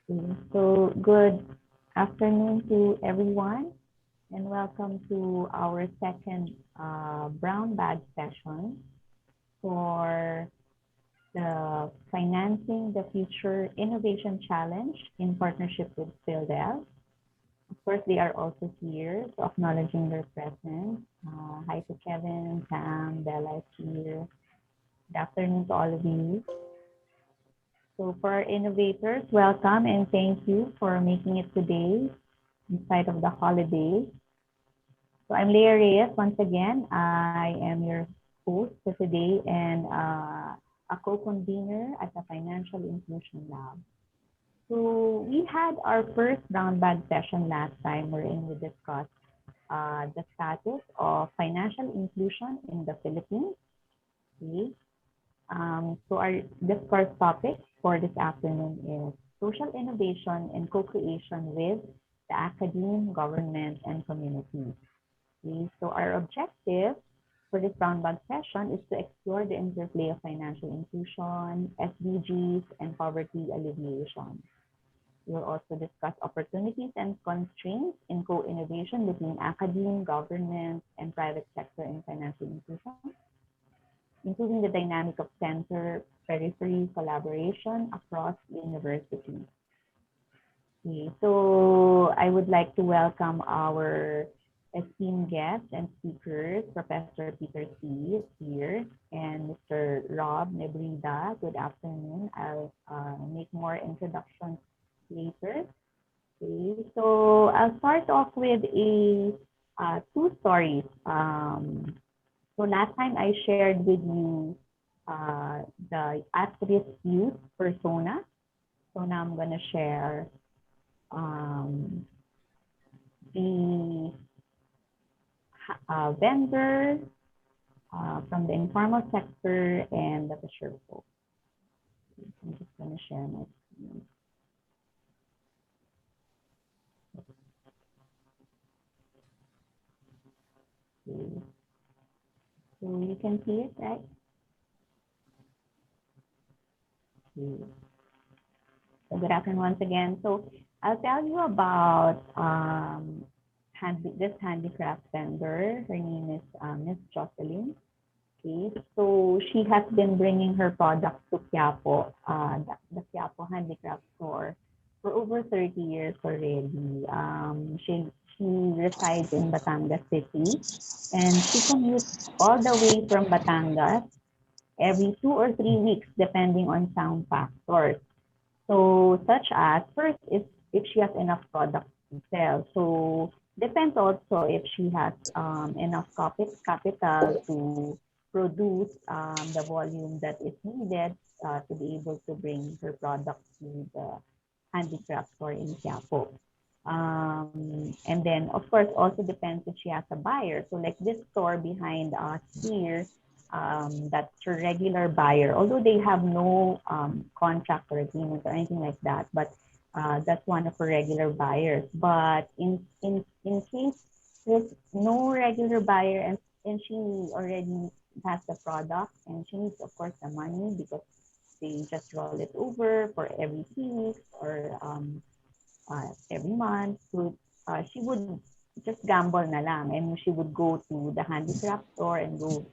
Okay, so good afternoon to everyone and welcome to our second brown bag session for the Financing the Future Innovation Challenge in partnership with PhilDev. Of course, they are also here, so acknowledging their presence. Hi to Kevin, Sam, Bella is here. Good afternoon to all of you. So for our innovators, welcome and thank you for making it today in spite of the holidays. So I'm Leah Reyes once again. I am your host for today and a co-convener at the Financial Inclusion Lab. So we had our first brown bag session last time wherein we discussed the status of financial inclusion in the Philippines. Okay. So our discourse topic for this afternoon is social innovation and co-creation with the academe, government, and community. Okay, so our objective for this brown bag session is to explore the interplay of financial inclusion, SDGs, and poverty alleviation. We'll also discuss opportunities and constraints in co-innovation between academe, government, and private sector in financial inclusion, including the dynamic of center-periphery collaboration across universities. Okay, so I would like to welcome our esteemed guests and speakers, Professor Peter C. is here, and Mr. Rob Nebrida. Good afternoon. I'll make more introductions later. Okay, so I'll start off with two stories. So last time I shared with you the at-risk youth persona. So now I'm going to share the vendors from the informal sector and the fisher folk. I'm just going to share my screen. Okay. So you can see it, right? Okay. So good afternoon once again. So I'll tell you about this handicraft vendor. Her name is Miss Jocelyn. Okay, so she has been bringing her products to Quiapo, the Quiapo handicraft store, for over 30 years already. She resides in Batangas City, and she commutes all the way from Batangas every 2 or 3 weeks, depending on some factors. So such as, first, if she has enough products to sell. So depends also if she has enough capital to produce the volume that is needed to be able to bring her products to the handicraft store in Quiapo. And then, of course, also depends if she has a buyer. So like this store behind us here, that's a regular buyer, although they have no contract or agreement or anything like that, but that's one of her regular buyers. But in case there's no regular buyer and she already has the product and she needs, of course, the money because they just roll it over for every 2 weeks or every month. So she would just gamble na lang and she would go to the handicraft store and go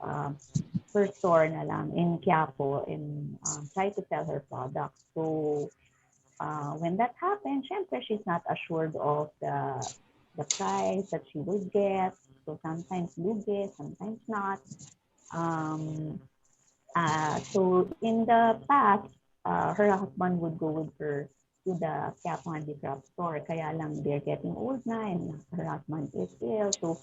per store na lang in Quiapo and try to sell her product. So when that happens, syempre she's not assured of the price that she will get. So sometimes lugi, sometimes not. So in the past, her husband would go with her to the Quiapo handicraft store. Kaya lang they're getting old na and her husband is ill. So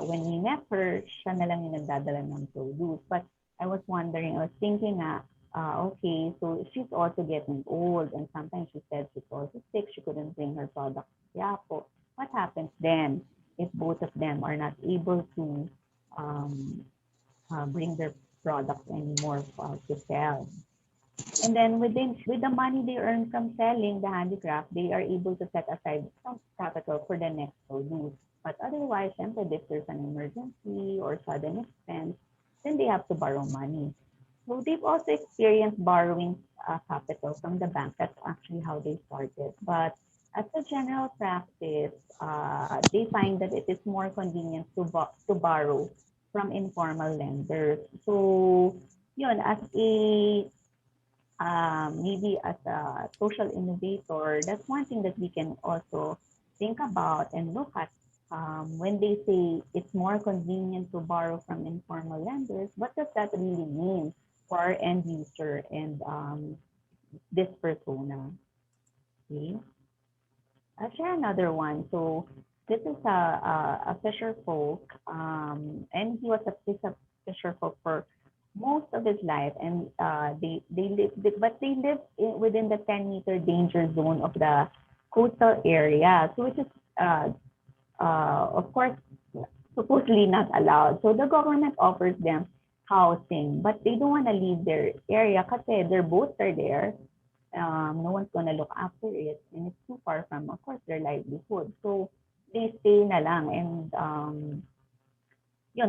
when we met her, siya na lang yung nagdadala ng produce. But I was wondering, I was thinking okay, so she's also getting old and sometimes she said she's also sick. She couldn't bring her product to Quiapo. What happens then if both of them are not able to bring their products anymore to sell? And then with the money they earn from selling the handicraft, they are able to set aside some capital for the next produce. But otherwise, if there's an emergency or sudden expense, then they have to borrow money. So they've also experienced borrowing capital from the bank. That's actually how they started. But as a general practice, they find that it is more convenient to borrow from informal lenders. So, yun, as a maybe as a social innovator, that's one thing that we can also think about and look at when they say it's more convenient to borrow from informal lenders. What does that really mean for our end user and this persona? Okay. I'll share another one. So this is a fisher folk, and he was a fisher folk for most of his life, and they live within the 10-meter danger zone of the coastal area, so which is of course supposedly not allowed. So the government offers them housing, but they don't want to leave their area because their boats are there. No one's gonna look after it, and it's too far from, of course, their livelihood. So they stay na lang, and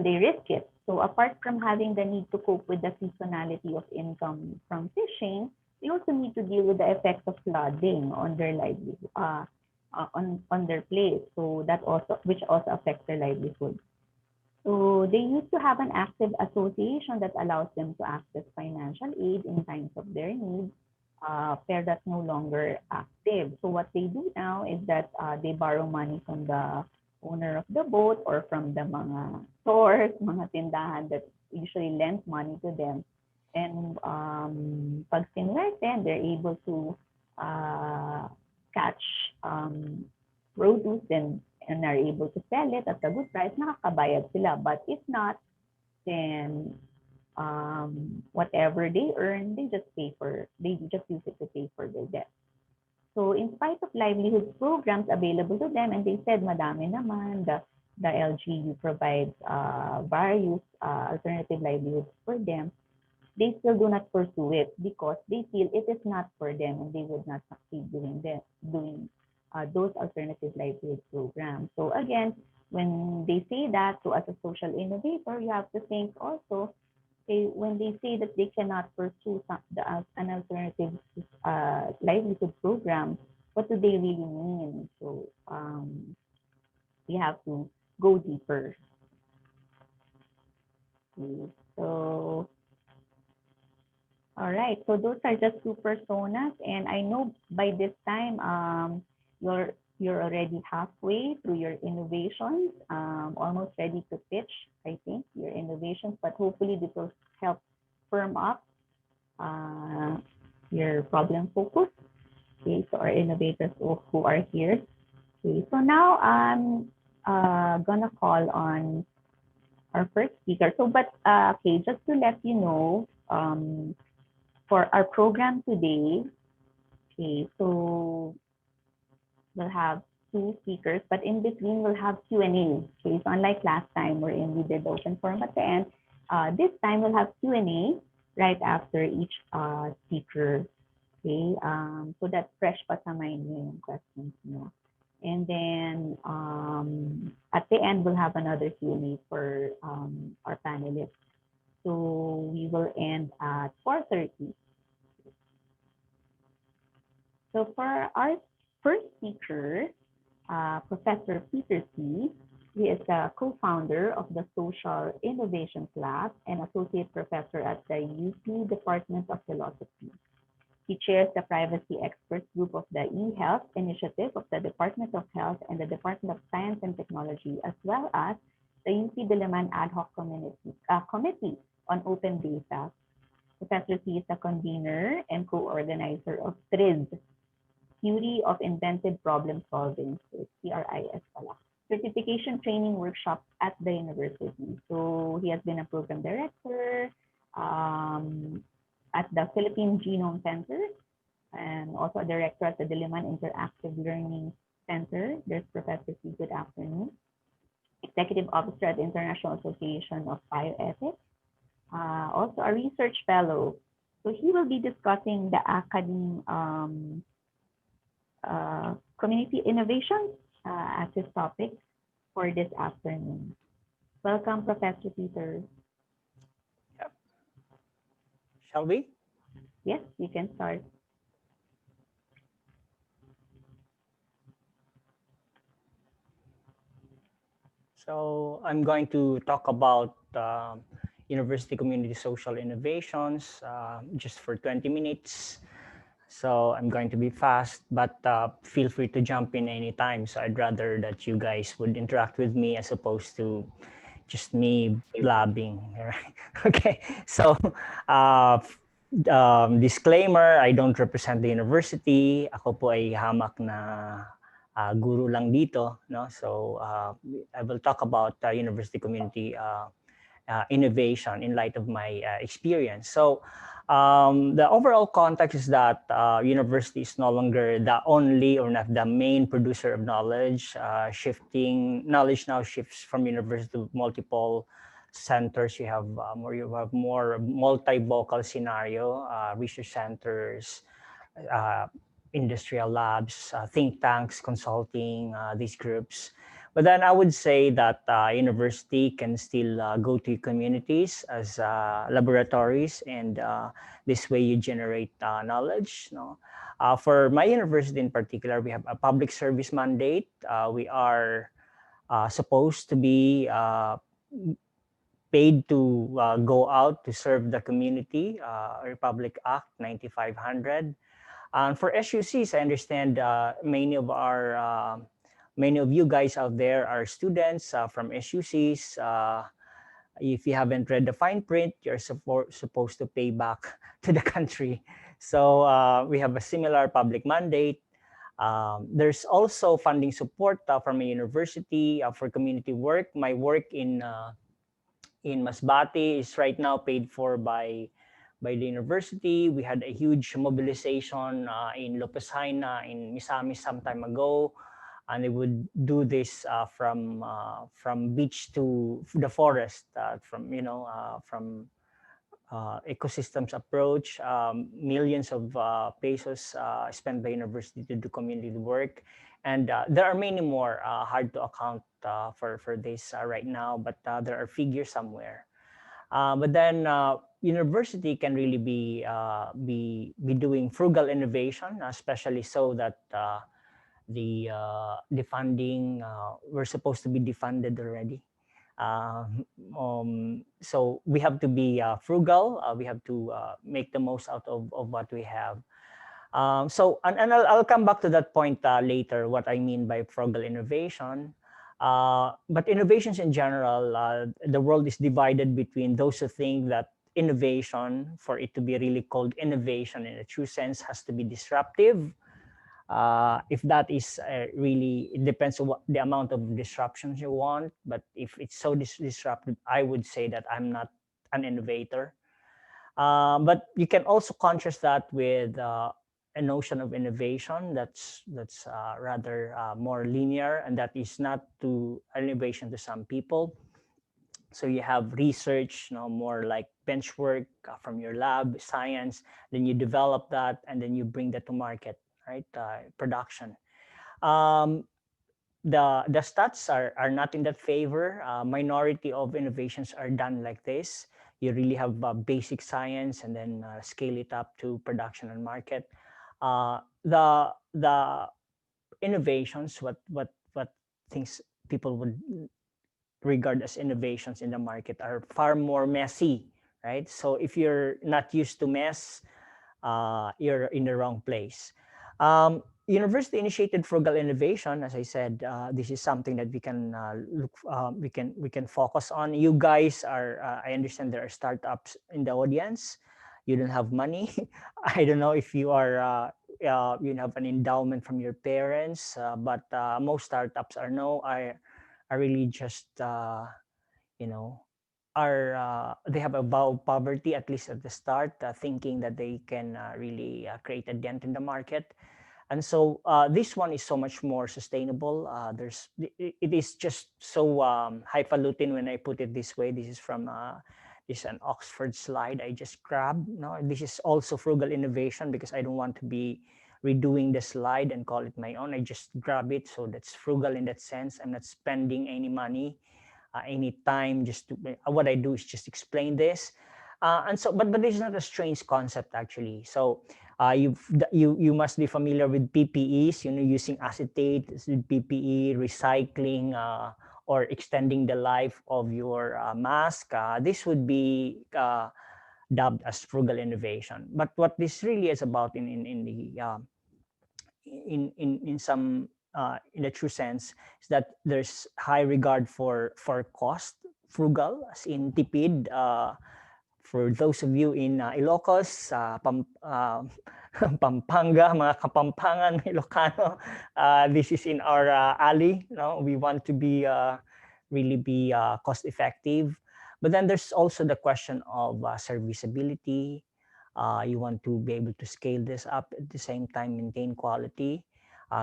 they risk it. So apart from having the need to cope with the seasonality of income from fishing, they also need to deal with the effects of flooding on their livelihood, on their place. So that also, which also affects their livelihood. So they used to have an active association that allows them to access financial aid in times of their need. Pero that's no longer active. So what they do now is that they borrow money from the owner of the boat or from the mga stores, mga tindahan that usually lend money to them. And pag sinwerte, they're able to catch produce and are able to sell it at a good price, nakakabayad sila. But if not, then whatever they earn, they just use it to pay for their debt. So in spite of livelihood programs available to them, and they said madami naman, the LGU provides various alternative livelihoods for them, they still do not pursue it because they feel it is not for them and they would not succeed doing those alternative livelihood programs. So again, when they say that, so as a social innovator, you have to think also, when they say that they cannot pursue an alternative livelihood program, what do they really mean? So we have to go deeper. Okay. So all right, so those are just two personas, and I know by this time you're already halfway through your innovations, almost ready to pitch, I think, your innovations, but hopefully this will help firm up your problem focus. Okay, so our innovators who are here. Okay, so now I'm gonna call on our first speaker. So, but okay, just to let you know, for our program today, okay, so we'll have two speakers, but in between we'll have Q&A. Okay, so unlike last time wherein we did open forum at the end, this time we'll have Q&A right after each speaker. Okay, so that's fresh pa sa mind niyo yung questions niyo. And then at the end, we'll have another Q&A for our panelists. So we will end at 4:30. So for our first speaker, Professor Peter C. He is the co-founder of the Social Innovations Lab and associate professor at the UP Department of Philosophy. He chairs the Privacy Experts Group of the eHealth Initiative of the Department of Health and the Department of Science and Technology, as well as the UP Diliman Ad Hoc Committee on Open Data. Professor C is the convener and co-organizer of TRIS, Theory of Inventive Problem Solving, so TRIS pala, certification training workshop at the university. So he has been a program director at the Philippine Genome Center and also a director at the Diliman Interactive Learning Center. There's Professor C. Good afternoon. Executive Officer at the International Association of Bioethics. Also a research fellow. So he will be discussing the academe community innovation as his topic for this afternoon. Welcome, Professor Peter. Yep. Shall we? Yes, you can start. So I'm going to talk about university community social innovations just for 20 minutes. So I'm going to be fast, but feel free to jump in anytime. So I'd rather that you guys would interact with me as opposed to just me blabbing. Right? Okay. So uh, disclaimer, I don't represent the university. Ako po ay hamak na guru lang dito. No? So I will talk about university community innovation in light of my experience. So the overall context is that university is no longer the only or not the main producer of knowledge. Shifting knowledge now shifts from university to multiple centers. You have more multi-vocal scenario, research centers, uh, industrial labs, think tanks, consulting, these groups. But then I would say that university can still go to communities as laboratories, and this way you generate knowledge. No? For my university in particular, we have a public service mandate. We are supposed to be paid to go out to serve the community, Republic Act 9500. For SUCs, I understand many of you guys out there are students from SUCs. If you haven't read the fine print, you're supposed to pay back to the country. So we have a similar public mandate. There's also funding support from a university for community work. My work in Masbate is right now paid for by the university. We had a huge mobilization in Lopez Haina in Misamis some time ago, and they would do this from beach to the forest, from ecosystems approach, millions of pesos spent by university to do community work. And there are many more hard to account for this right now, but there are figures somewhere. But then university can really be doing frugal innovation, especially so that the funding we're supposed to be defunded already. So we have to be frugal. We have to make the most out of what we have. And I'll come back to that point later, what I mean by frugal innovation. But innovations in general, the world is divided between those who think that innovation, for it to be really called innovation in a true sense, has to be disruptive. If that is really, it depends on what the amount of disruptions you want. But if it's so disruptive, I would say that I'm not an innovator. But you can also contrast that with a notion of innovation that's rather more linear, and that is not to innovation to some people. So you have research, more like bench work from your lab, science. Then you develop that, and then you bring that to market, right? Production. Um, the stats are not in that favor. Minority of innovations are done like this. You really have basic science and then scale it up to production and market. The innovations, what things people would regard as innovations in the market, are far more messy, right? So if you're not used to mess, you're in the wrong place. University initiated frugal innovation. As I said, this is something that we can we can focus on. You guys are. I understand there are startups in the audience. You don't have money. I don't know if you are. You have an endowment from your parents, but most startups are really just you know they have a vow of poverty, at least at the start, thinking that they can really create a dent in the market. And so this one is so much more sustainable. It is just so highfalutin when I put it this way. This is an Oxford slide I just grabbed. No, this is also frugal innovation because I don't want to be redoing the slide and call it my own. I just grab it, so that's frugal in that sense. I'm not spending any money, any time. Just to, what I do is just explain this. And so, but it's not a strange concept actually. So you must be familiar with PPEs, using acetate, PPE, recycling, or extending the life of your mask. This would be dubbed as frugal innovation. But what this really is about in the in some in the true sense is that there's high regard for cost, frugal as in tipid. For those of you in Ilocos, Pampanga, mga Kapampangan, Ilocano, this is in our alley. We want to be really be cost effective. But then there's also the question of serviceability. You want to be able to scale this up at the same time, maintain quality,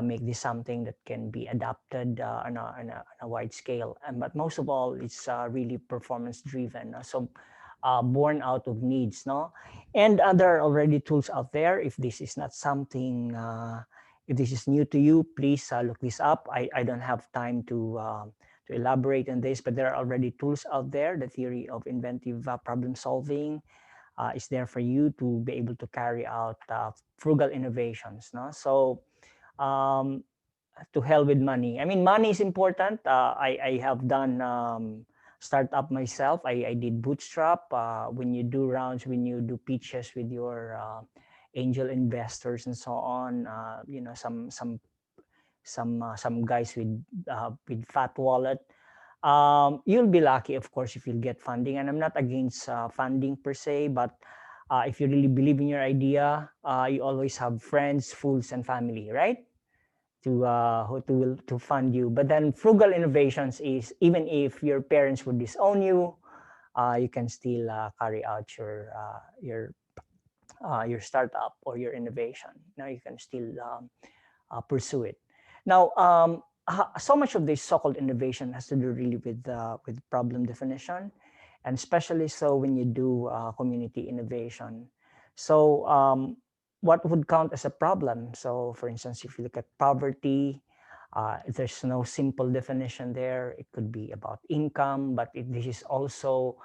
make this something that can be adapted on a wide scale. But most of all, it's really performance driven. So born out of needs, no? And there are already tools out there. If this is not something, if this is new to you, please look this up. I don't have time to elaborate on this, but there are already tools out there. The theory of inventive problem solving is there for you to be able to carry out frugal innovations, no? So um, to hell with money. I mean, money is important. I have done startup myself. I did bootstrap. When you do rounds, when you do pitches with your angel investors and so on, some guys with fat wallet. You'll be lucky, of course, if you'll get funding. And I'm not against funding per se, but if you really believe in your idea, you always have friends, fools, and family, right? To fund you. But then frugal innovations is even if your parents would disown you, you can still carry out your startup or your innovation. Now you can still pursue it. Now, so much of this so-called innovation has to do really with problem definition, and especially so when you do community innovation. So, what would count as a problem? So, for instance, if you look at poverty, there's no simple definition there. It could be about income, but this is also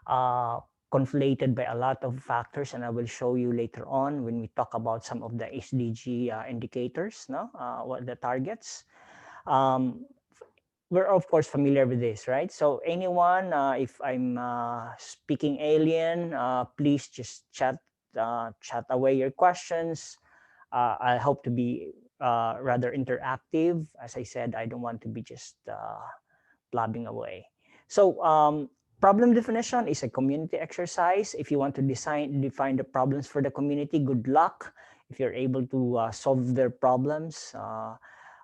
uh, conflated by a lot of factors, and I will show you later on when we talk about some of the SDG indicators, no, what the targets. Um, we're of course familiar with this, right? So anyone, if I'm speaking alien, please just chat away your questions. I hope to be rather interactive. As I said, I don't want to be just blabbing away. So problem definition is a community exercise. If you want to define the problems for the community, good luck. If you're able to solve their problems,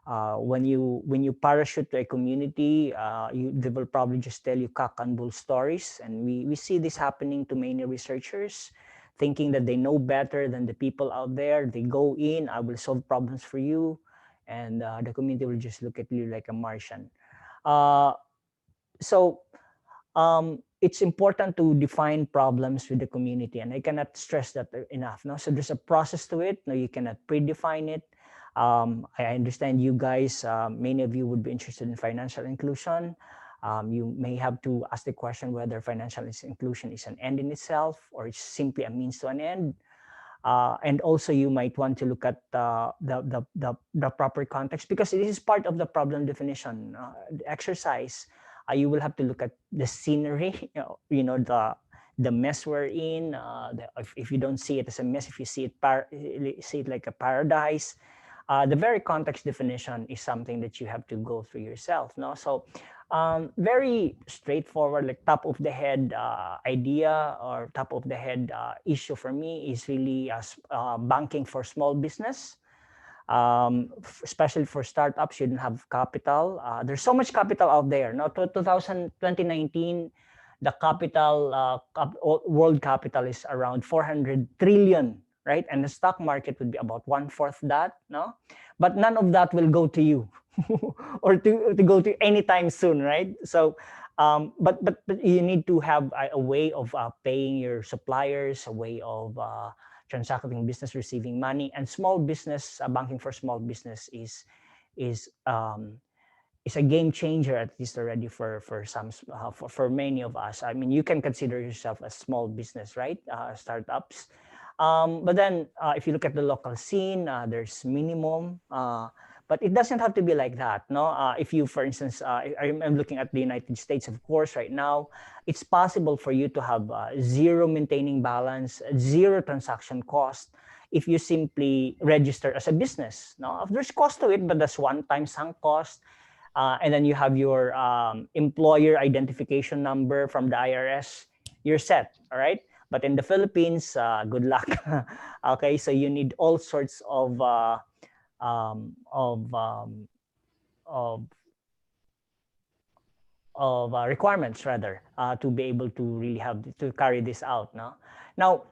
when you parachute to a community, they will probably just tell you cock and bull stories, and we see this happening to many researchers, thinking that they know better than the people out there. They go in, I will solve problems for you, and the community will just look at you like a Martian. Uh, so it's important to define problems with the community, and I cannot stress that enough. No, so there's a process to it. No, you cannot predefine it. I understand you guys, many of you would be interested in financial inclusion. You may have to ask the question whether financial inclusion is an end in itself or it's simply a means to an end. And also you might want to look at the proper context, because it is part of the problem definition the exercise. You will have to look at the scenery, the mess we're in. If you don't see it as a mess, if you see it like a paradise, the very context definition is something that you have to go through yourself. No, so very straightforward, like top of the head idea or top of the head issue for me is really banking for small business. Especially for startups, you don't have capital. There's so much capital out there. Now, 2019, the capital, world capital is around 400 trillion, right? And the stock market would be about 1/4 that, no? But none of that will go to you or to go to anytime soon, right? So, but you need to have a way of paying your suppliers, a way of transacting business, receiving money, and small business banking for small business is is a game changer, at least already for some for many of us. I mean, you can consider yourself a small business, right? Startups. But then if you look at the local scene, there's minimum, but it doesn't have to be like that. No, if you, for instance, I'm looking at the United States, of course, right now, it's possible for you to have zero maintaining balance, zero transaction cost, if you simply register as a business. Now, there's cost to it, but that's one-time sunk cost. And then you have your employer identification number from the IRS, you're set, all right? But in the Philippines, good luck. Okay, so you need all sorts um, of um, of requirements rather to be able to really have to carry this out. No, now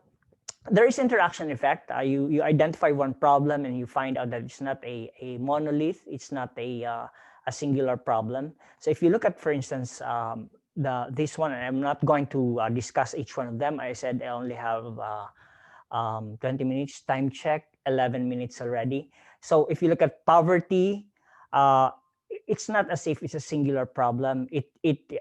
there is interaction effect. You identify one problem and you find out that it's not a monolith. It's not a singular problem. So if you look at, for instance, this one, and I'm not going to discuss each one of them. I said I only have 20 minutes. Time check, 11 minutes already. So if you look at poverty, uh, it's not as if it's a singular problem. It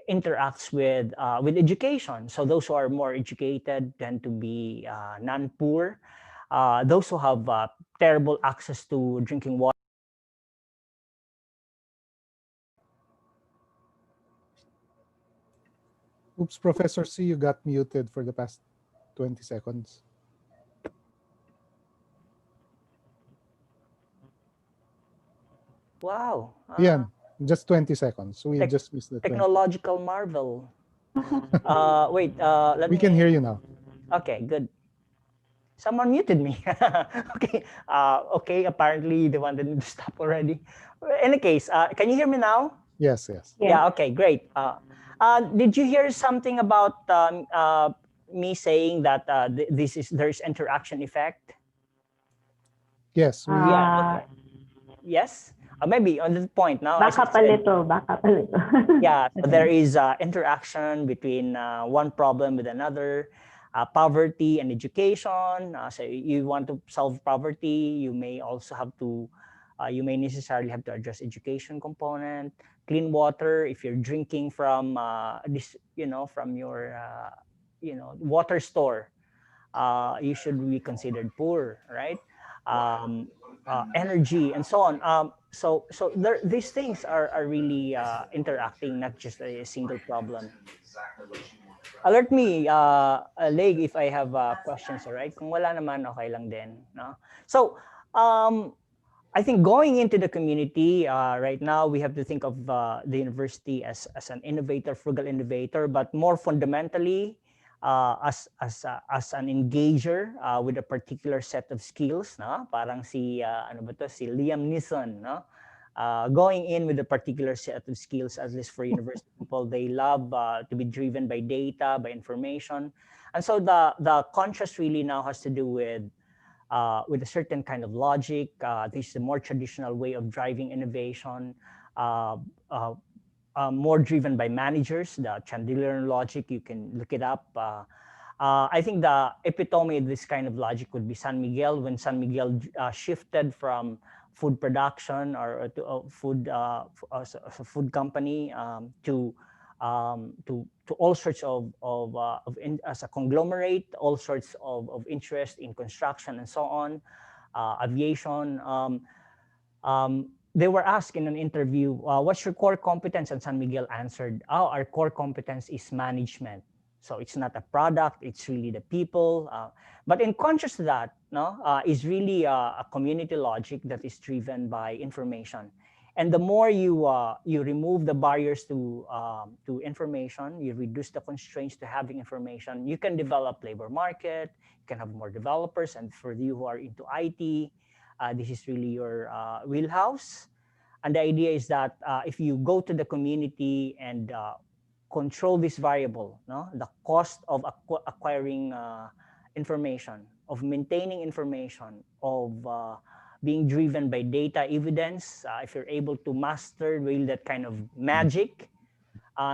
interacts with education. So those who are more educated tend to be non-poor. Those who have terrible access to drinking water. Oops, Professor C, you got muted for the past 20 seconds. Wow. Yeah, just 20 seconds. We Tech- just missed the 20. Technological marvel. Wait, let We me. can hear you now. Okay, good. Someone muted me. Okay. Okay. Apparently, they wanted me to stop already. In any case, can you hear me now? Yes, yes. Yes. Yeah. Okay. Great. Did you hear something about me saying that there's interaction effect? Yes, we Yeah. Okay. Yes. Maybe on the point now. Back As I up a said, little, back up a little. yeah. So Okay. there is interaction between one problem with another. Poverty and education. So you want to solve poverty, you may also have to, you may necessarily have to address education component. Clean water, if you're drinking from this, from your, water store, you should be considered poor, right? Energy and so on. So these things are really interacting, not just a single problem. Alert me, Leg, if I have questions, all right? Kung wala naman, okay lang din. No? So, I think going into the community, right now, we have to think of the university as an innovator, frugal innovator, but more fundamentally, as an engager with a particular set of skills. No? Parang si Liam Neeson, no? Going in with a particular set of skills, at least for university people, they love to be driven by data, by information. And so the contrast really now has to do with a certain kind of logic. This is a more traditional way of driving innovation, uh, uh, more driven by managers, the Chandelier logic, you can look it up. I think the epitome of this kind of logic would be San Miguel, when San Miguel shifted from food production or to food as a food company to all sorts as a conglomerate, all sorts of interest in construction and so on, aviation. They were asked in an interview, what's your core competence? And San Miguel answered, oh, our core competence is management. So it's not a product, it's really the people. But in contrast to that, is really a community logic that is driven by information. And the more you remove the barriers to information, you reduce the constraints to having information, you can develop labor market, you can have more developers. And for you who are into IT, this is really your wheelhouse. And the idea is that if you go to the community and control this variable, the cost of acquiring information, of maintaining information, of being driven by data evidence, if you're able to master really that kind of magic,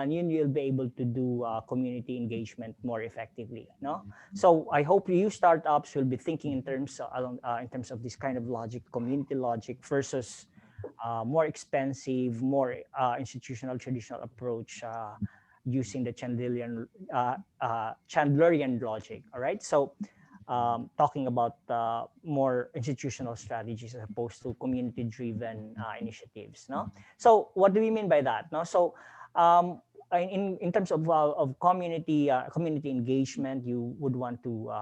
you'll be able to do community engagement more effectively. No, so I hope you startups will be thinking in terms of this kind of logic, community logic versus more expensive, more institutional traditional approach using the Chandlerian logic. All right, so talking about more institutional strategies as opposed to community-driven initiatives. No, so what do we mean by that? No, so in terms of community engagement, you would want to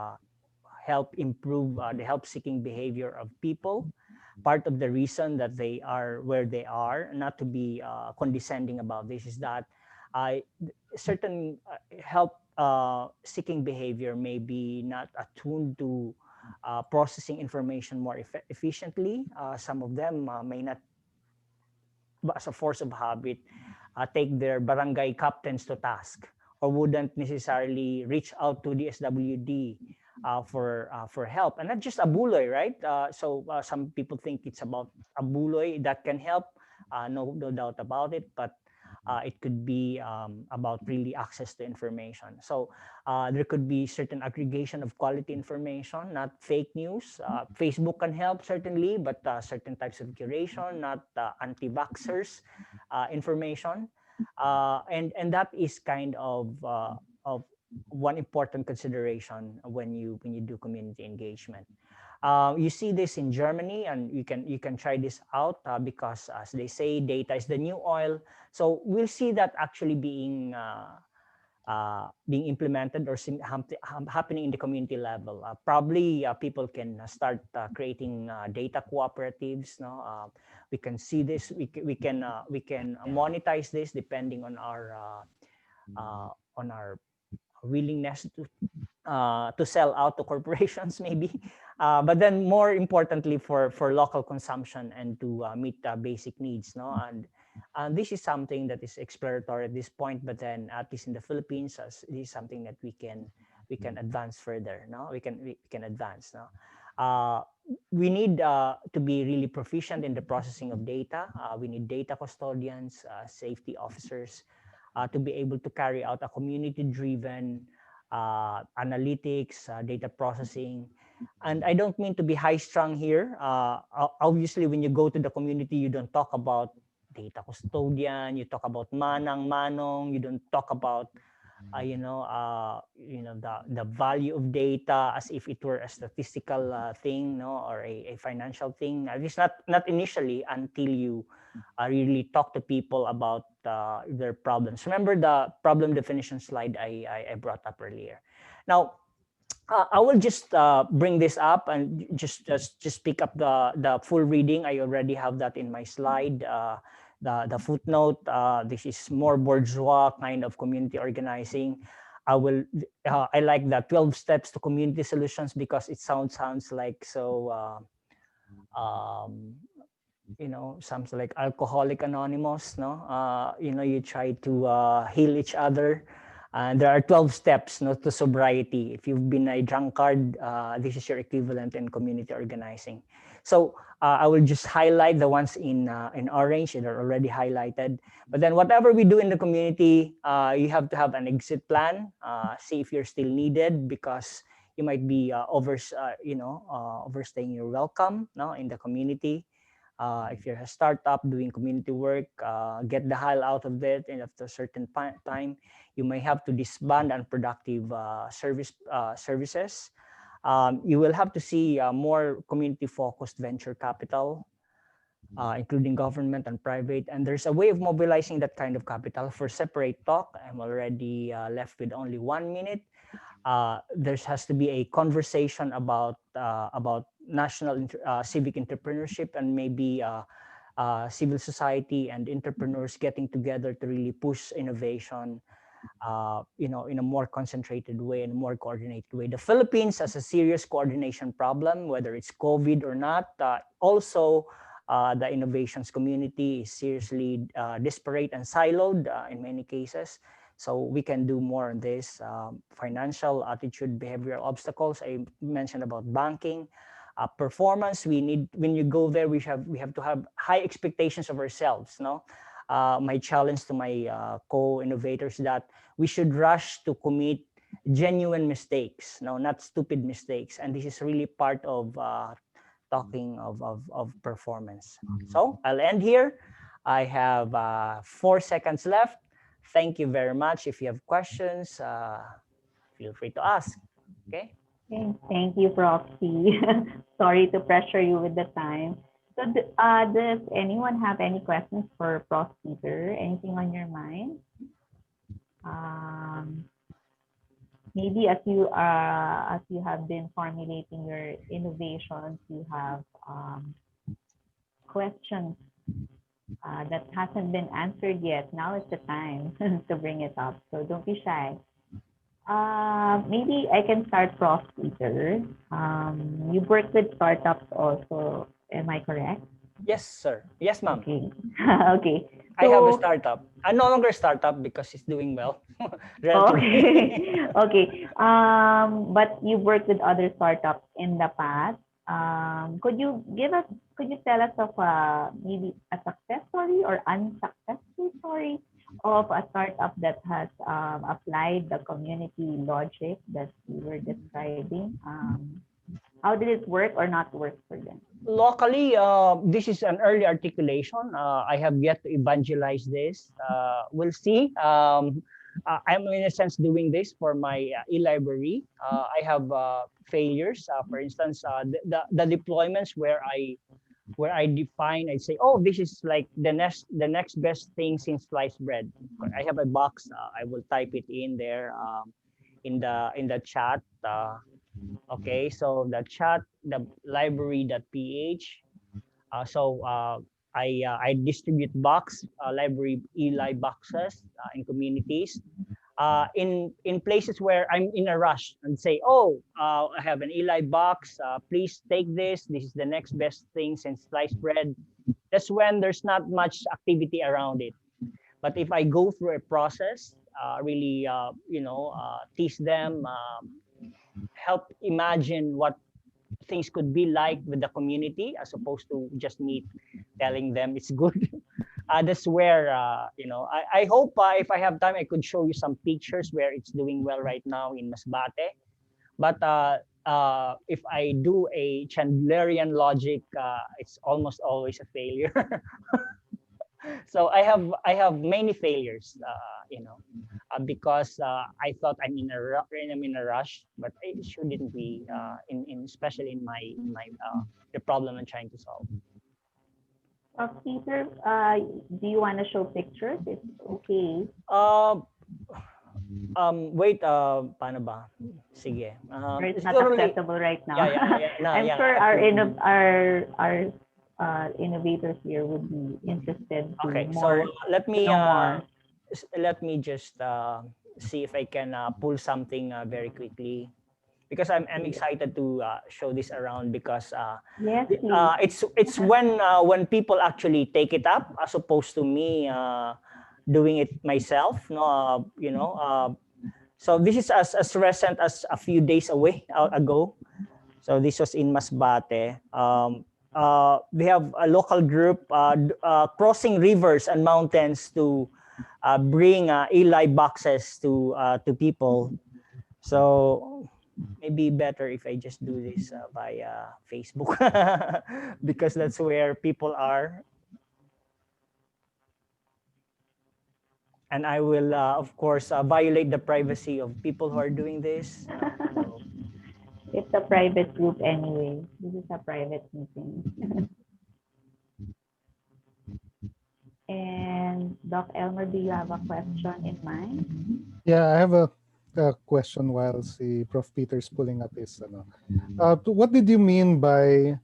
help improve the help-seeking behavior of people. Part of the reason that they are where they are, not to be condescending about this, is that uh, certain help-seeking behavior may be not attuned to processing information more efficiently. Some of them may not, as a force of habit, take their barangay captains to task, or wouldn't necessarily reach out to the SWD for help. And not just a buloy, right? So some people think it's about a buloy that can help. No doubt about it, but it could be about really access to information. So there could be certain aggregation of quality information, not fake news. Facebook can help certainly, but certain types of curation, not anti-vaxxers information. And that is kind of one important consideration when you do community engagement. You see this in Germany, and you can try this out because, as they say, data is the new oil. So we'll see that actually being implemented or happening in the community level. Probably people can start creating data cooperatives. No, we can see this. We can monetize this depending on our willingness to sell out to corporations maybe, but then more importantly for local consumption and to meet basic needs. No, and this is something that is exploratory at this point, but then at least in the Philippines, as this is something that we can advance further. No, we can advance. No, we need to be really proficient in the processing of data. We need data custodians, safety officers, to be able to carry out a community-driven analytics, data processing. And I don't mean to be high-strung here. Obviously, when you go to the community, you don't talk about data custodian, you talk about manang manong, you don't talk about the value of data as if it were a statistical thing, no, or a financial thing. At least not initially, until you really talk to people about their problems. Remember the problem definition slide I brought up earlier. Now, I will just bring this up and just pick up the full reading. I already have that in my slide. The footnote. This is more bourgeois kind of community organizing. I like the 12 steps to community solutions because it sounds like so. Um, sounds like Alcoholic Anonymous. No, you try to heal each other. And there are 12 steps, no, to sobriety. If you've been a drunkard, this is your equivalent in community organizing. So I will just highlight the ones in orange that are already highlighted. But then whatever we do in the community, you have to have an exit plan. See if you're still needed, because you might be overstaying your welcome, no, in the community. If you're a startup doing community work, get the hell out of it, and after a certain time, you may have to disband unproductive services. You will have to see more community-focused venture capital, including government and private. And there's a way of mobilizing that kind of capital. For separate talk, I'm already left with only 1 minute. There has to be a conversation about national civic entrepreneurship, and maybe civil society and entrepreneurs getting together to really push innovation, in a more concentrated way and more coordinated way. The Philippines has a serious coordination problem, whether it's COVID or not. Also, the innovations community is seriously disparate and siloed in many cases. So we can do more on this. Financial, attitude, behavioral obstacles. I mentioned about banking. Performance, we need, when you go there, we have to have high expectations of ourselves. No, my challenge to my co-innovators that we should rush to commit genuine mistakes, no, not stupid mistakes. And this is really part of talking of performance. So I'll end here. I have 4 seconds left. Thank you very much. If you have questions, feel free to ask. Okay. Okay, thank you, Prof. P. Sorry to pressure you with the time. So, does anyone have any questions for Prof. Peter? Anything on your mind? Um, Maybe as you have been formulating your innovations, you have questions that hasn't been answered yet. Now is the time to bring it up. So don't be shy. Maybe I can start, Prof. Peter. You work with startups also. Am I correct? Yes, sir. Yes, ma'am. Okay. Okay. I have a So, startup. I'm no longer a startup because it's doing well. Relatively. okay. Okay. But you worked with other startups in the past. Could you tell us of maybe a success story or unsuccessful story of a startup that has applied the community logic that you were describing? How did it work or not work for them? Locally, this is an early articulation. I have yet to evangelize this. We'll see. I'm in a sense doing this for my e-library. I have failures. For instance, the deployments where I define, I say, oh, this is like the next best thing since sliced bread. I have a box. I will type it in there in the chat. Okay, so the chat, the library.ph. I distribute library eli boxes in communities. In places where I'm in a rush and say, oh, I have an Eli box. Please take this. This is the next best thing since sliced bread. That's when there's not much activity around it. But if I go through a process, really, teach them, help imagine what things could be like with the community as opposed to just me telling them it's good. That's where I hope if I have time I could show you some pictures where it's doing well right now in Masbate. But if I do a Chandlerian logic, it's almost always a failure. So I have many failures, because I thought I'm in a rush, but it shouldn't be in especially in my the problem I'm trying to solve. Peter, do you want to show pictures? It's okay. Wait, paano ba? Sige. Or it's not Siguro accessible right now. I'm yeah, sure absolutely. our innovators here would be interested to Okay, more so let me know more. let me just see if I can pull something very quickly, because I'm excited to show this around, because Yes, please. it's when people actually take it up as opposed to me doing it myself. No, so this is as recent as a few days ago. So this was in Masbate. We have a local group crossing rivers and mountains to bring Eli boxes to people. So maybe better if I just do this via Facebook because that's where people are. And I will, of course, violate the privacy of people who are doing this. So. It's a private group anyway. This is a private meeting. And Doc Elmer, do you have a question in mind? Yeah, I have a question while si Prof. Peter's pulling up his. What did you mean by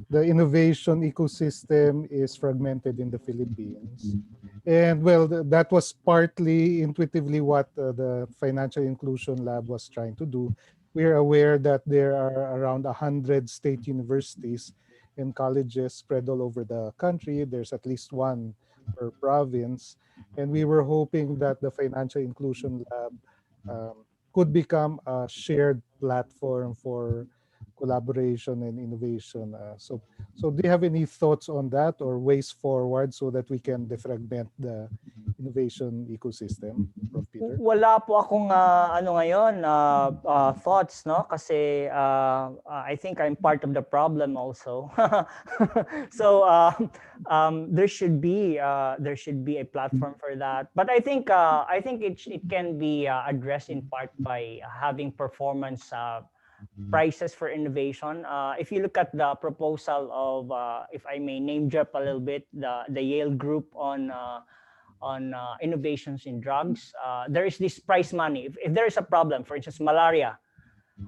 the innovation ecosystem is fragmented in the Philippines? And well, that was partly intuitively what the Financial Inclusion Lab was trying to do. We're aware that there are around 100 state universities and colleges spread all over the country. There's at least one per province. And we were hoping that the Financial Inclusion Lab could become a shared platform for collaboration and innovation. So do you have any thoughts on that or ways forward so that we can defragment the innovation ecosystem, Prof. Peter? Wala po akong ano ngayon thoughts, no, kasi I think I'm part of the problem also. So there should be a platform for that, but I think it can be addressed in part by having performance prices for innovation. If you look at the proposal of if I may name drop a little bit, the Yale group on innovations in drugs, there is this prize money. If there is a problem, for instance, malaria,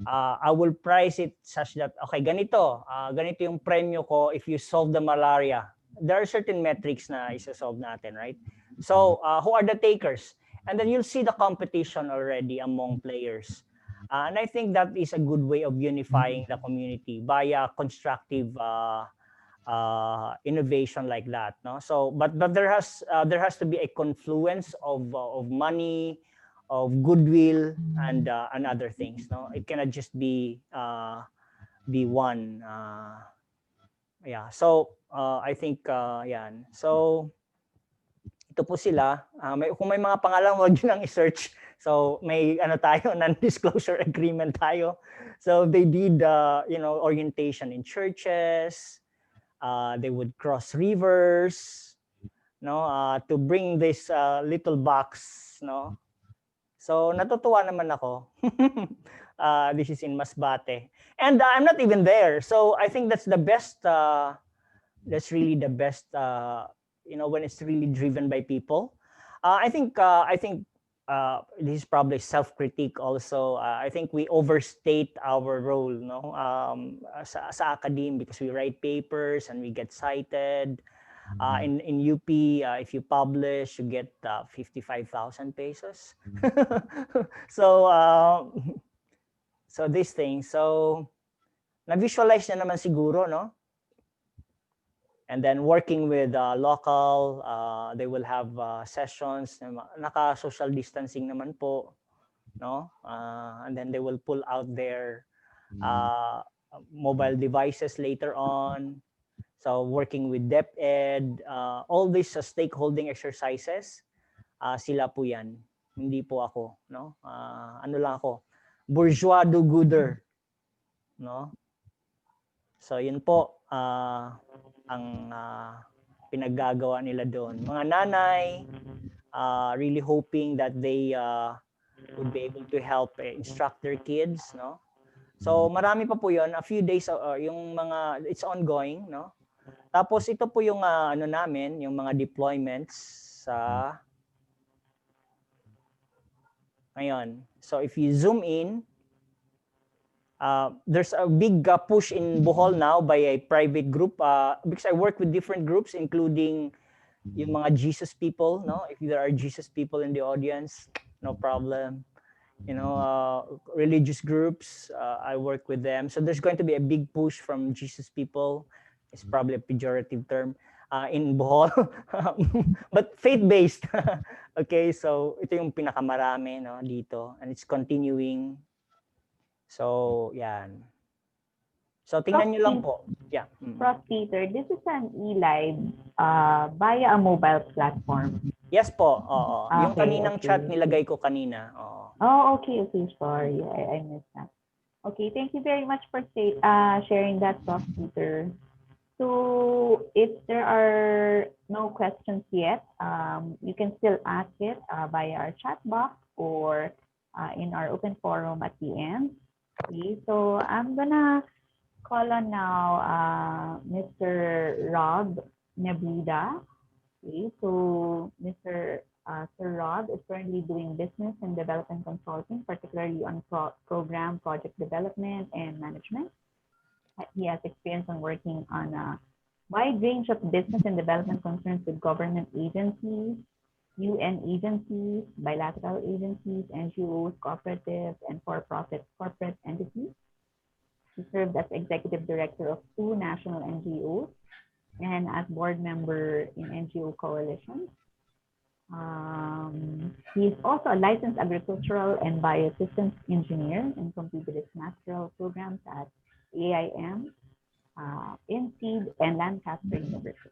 I will price it such that, okay, ganito yung premyo ko if you solve the malaria. There are certain metrics na isa-solve natin, right? So, who are the takers? And then you'll see the competition already among players. And I think that is a good way of unifying the community via constructive innovation like that, no? So but there has to be a confluence of money, of goodwill, and other things, no? It cannot just be one. Yeah, so I think yan. So ito po sila, kung may mga pangalan, wag nyo nang i-search. So may ano tayo, non-disclosure agreement tayo. So they did orientation in churches. They would cross rivers, no, to bring this little box, no. So natutuwa naman ako. This is in Masbate, and I'm not even there. So I think that's the best. That's really the best. When it's really driven by people. I think this is probably self-critique also. I think we overstate our role, no, sa academe, because we write papers and we get cited. In UP, if you publish, you get 55,000 pesos. So these things. So na-visualize na naman siguro, no? And then working with local, they will have sessions, naka-social distancing naman po, no? And then they will pull out their mobile devices later on. So working with DepEd, all these stakeholding exercises, sila po yan. Hindi po ako, no? Ano lang ako, bourgeois do-gooder, no? So yun po ang pinaggagawa nila doon. Mga nanay, really hoping that they would be able to help instruct their kids, no? So marami pa po yun. A few days, yung mga, it's ongoing, no? Tapos ito po yung ano namin, yung mga deployments sa ngayon. So if you zoom in, there's a big push in Bohol now by a private group, because I work with different groups, including yung mga Jesus people, no? If there are Jesus people in the audience, no problem. Religious groups, I work with them. So there's going to be a big push from Jesus people. It's probably a pejorative term in Bohol, but faith-based. Okay, so ito yung pinakamarami, no, dito, and it's continuing. So, yan. So, tingnan nyo lang po. Yeah. Prof.Peter, this is an e-live via a mobile platform. Yes po. Oo. Yung Okay, kaninang chat nilagay ko kanina. Oo. Oh, okay. Sorry, I missed that. Okay, thank you very much for sharing that, Prof.Peter. So, if there are no questions yet, you can still ask it via our chat box or in our open forum at the end. Okay, so I'm gonna call on now Mr. Rob Nebrida. Okay, so Sir Rob is currently doing business and development consulting, particularly on program project development and management. He has experience on working on a wide range of business and development concerns with government agencies, UN agencies, bilateral agencies, NGOs, cooperatives, and for-profit corporate entities. He served as executive director of 2 national NGOs and as board member in NGO coalitions. He is also a licensed agricultural and biosystems engineer and completed his master's programs at AIM, in Seed, and Lancaster University.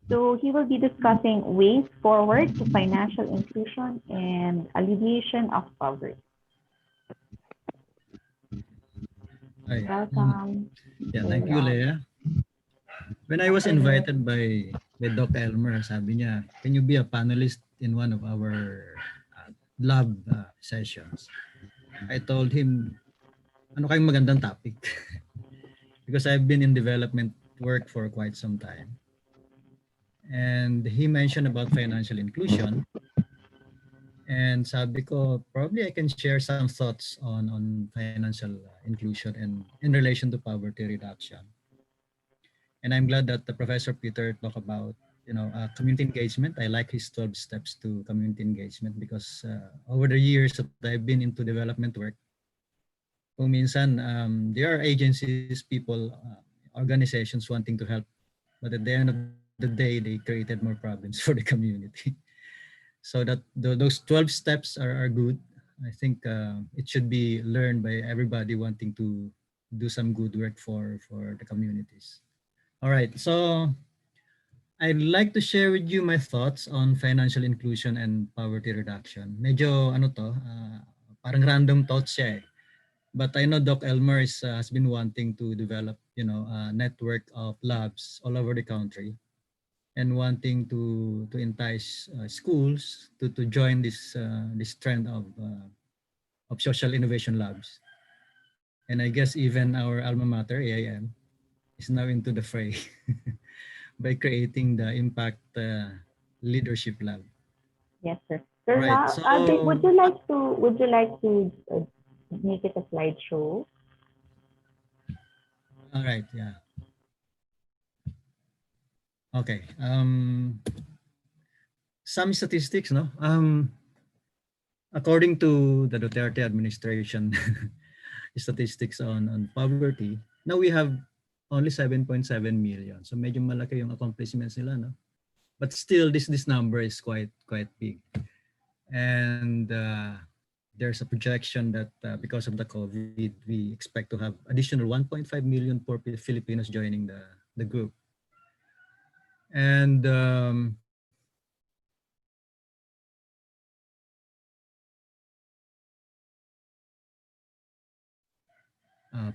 So he will be discussing ways forward to financial inclusion and alleviation of poverty. Hi. Welcome. Yeah, thank you, Leah. When I was invited by Doc Elmer, sabi niya, can you be a panelist in one of our lab sessions? I told him, ano kayong magandang topic? Because I've been in development work for quite some time. And he mentioned about financial inclusion. And sabi ko, probably I can share some thoughts on financial inclusion and in relation to poverty reduction. And I'm glad that the Professor Peter talked about, community engagement. I like his 12 steps to community engagement because over the years that I've been into development work, kung minsan, there are agencies, people, organizations wanting to help, but at the end of the day, they created more problems for the community. So that those 12 steps are good. I think it should be learned by everybody wanting to do some good work for the communities. All right, so I'd like to share with you my thoughts on financial inclusion and poverty reduction. Medyo ano to, parang random thoughts siya eh. But I know Doc Elmer has been wanting to develop, a network of labs all over the country and wanting to entice schools to join this trend of social innovation labs. And I guess even our alma mater, AIM, is now into the fray by creating the Impact Leadership Lab. Yes, sir. All Sir, right. would you like to make it a slideshow? All right. Yeah. Okay. Some statistics, no. According to the Duterte administration statistics on poverty, now we have only 7.7 million. So medyo malaki yung accomplishments nila, no? But still, this number is quite big. And there's a projection that because of the COVID, we expect to have additional 1.5 million poor Filipinos joining the group. And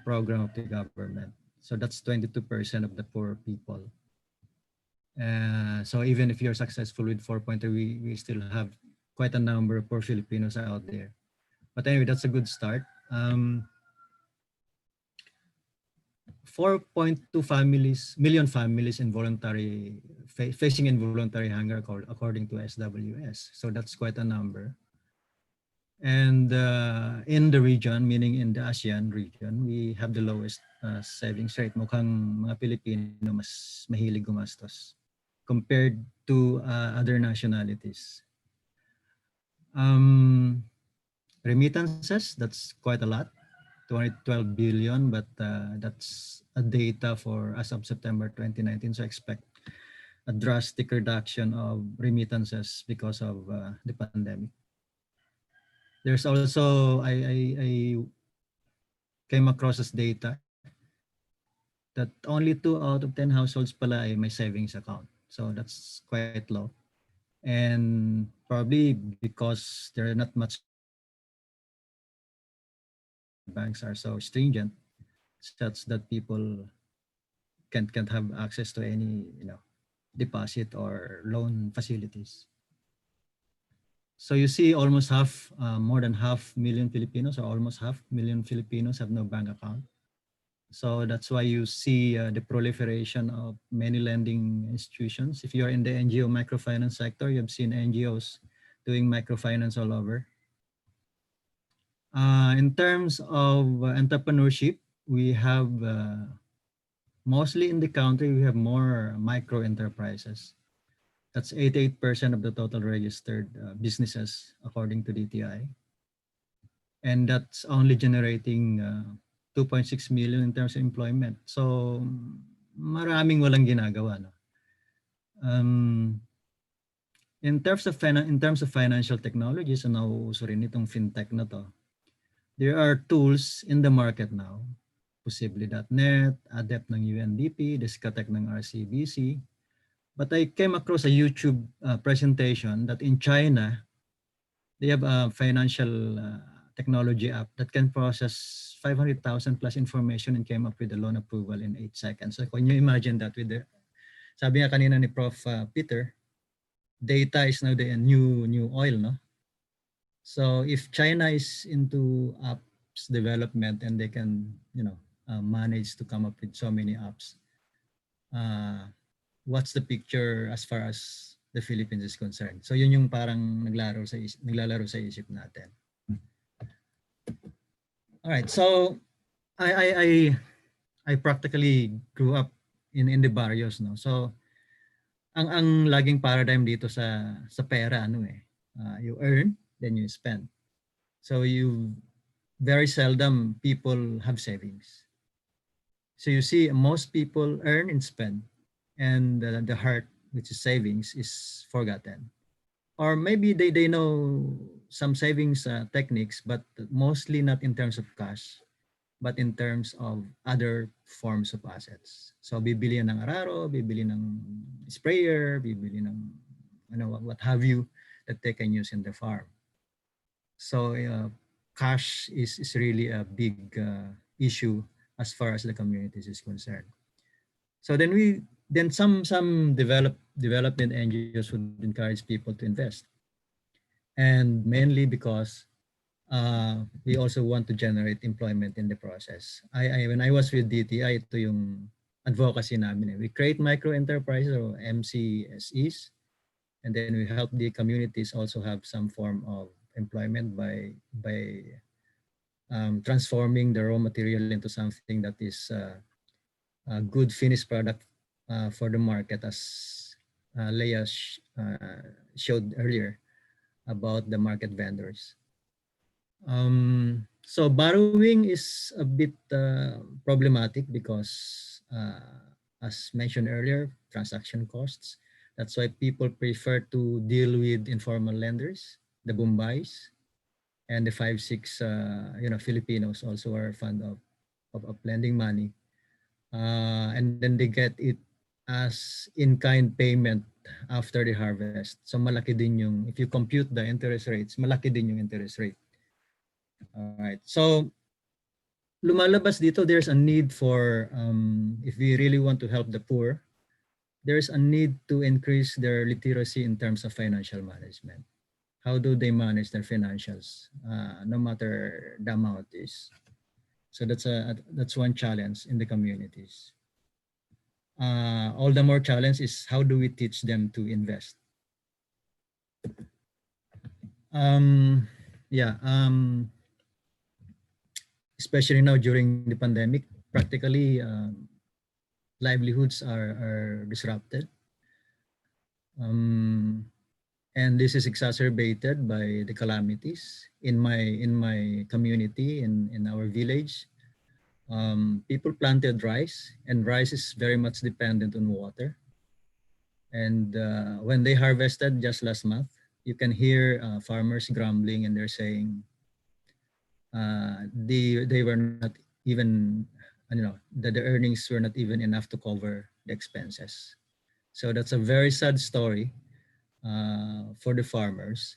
program of the government. So that's 22% of the poor people. So even if you're successful with 4.3, we still have quite a number of poor Filipinos out there. But anyway, that's a good start. 4.2 million families involuntary facing involuntary hunger according to SWS. So that's quite a number. And in the region, meaning in the ASEAN region, we have the lowest savings rate. Mukhang mga Pilipino mas mahilig gumastos compared to other nationalities. Remittances, that's quite a lot, 212 billion, but that's a data for as of September 2019. So expect a drastic reduction of remittances because of the pandemic. There's also, I came across this data that only 2 out of 10 households pala ay may savings account. So that's quite low. And probably because there are not much banks are so stringent such that people can't have access to any deposit or loan facilities. So you see almost half, more than 500,000 Filipinos, or almost 500,000 Filipinos have no bank account. So that's why you see the proliferation of many lending institutions. If you're in the NGO microfinance sector, you've seen NGOs doing microfinance all over. In terms of entrepreneurship, we have mostly in the country, we have more micro enterprises. That's 88% of the total registered businesses according to DTI. And that's only generating 2.6 million in terms of employment. So maraming walang ginagawa. No? In terms of financial technologies, nauuso rin itong fintech na to. There are tools in the market now Posible.net, ADEP ng UNDP, Discatech ng RCBC. But I came across a YouTube presentation that in China, they have a financial technology app that can process 500,000 plus information and came up with a loan approval in 8 seconds. So can you imagine that with the, sabi nga kanina ni Prof. Peter, data is now the new oil, no? So if China is into apps development and they can, manage to come up with so many apps, what's the picture as far as the Philippines is concerned? So yun yung parang naglalaro sa isip natin. All right, so I practically grew up in the barrios, no. So ang laging paradigm dito sa pera you earn then you spend. So you very seldom people have savings. So you see most people earn and spend, and the heart, which is savings, is forgotten. Or maybe they know some savings techniques, but mostly not in terms of cash, but in terms of other forms of assets. So bibili ng araro, bibili ng sprayer, bibili ng what have you that they can use in the farm. So cash is really a big issue as far as the communities is concerned. So then some development NGOs would encourage people to invest, and mainly because we also want to generate employment in the process. When I was with DTI, ito yung advocacy namin. We create micro enterprises or MCSEs, and then we help the communities also have some form of employment by transforming the raw material into something that is a good finished product for the market, as Leah showed earlier about the market vendors. So borrowing is a bit problematic because, as mentioned earlier, transaction costs. That's why people prefer to deal with informal lenders, the Bombays, and the 5-6 Filipinos also are fond of lending money, and then they get it as in-kind payment after the harvest. So malaki din yung, if you compute the interest rates, malaki din yung interest rate. All right. So lumalabas dito, there's a need for, if we really want to help the poor, there's a need to increase their literacy in terms of financial management. How do they manage their financials, no matter the amount is? So that's one challenge in the communities. All the more challenge is how do we teach them to invest? Especially now during the pandemic, practically livelihoods are disrupted. And this is exacerbated by the calamities in my community, in our village. People planted rice, and rice is very much dependent on water. And when they harvested just last month, you can hear farmers grumbling, and they're saying they were not even, that the earnings were not even enough to cover the expenses. So that's a very sad story for the farmers.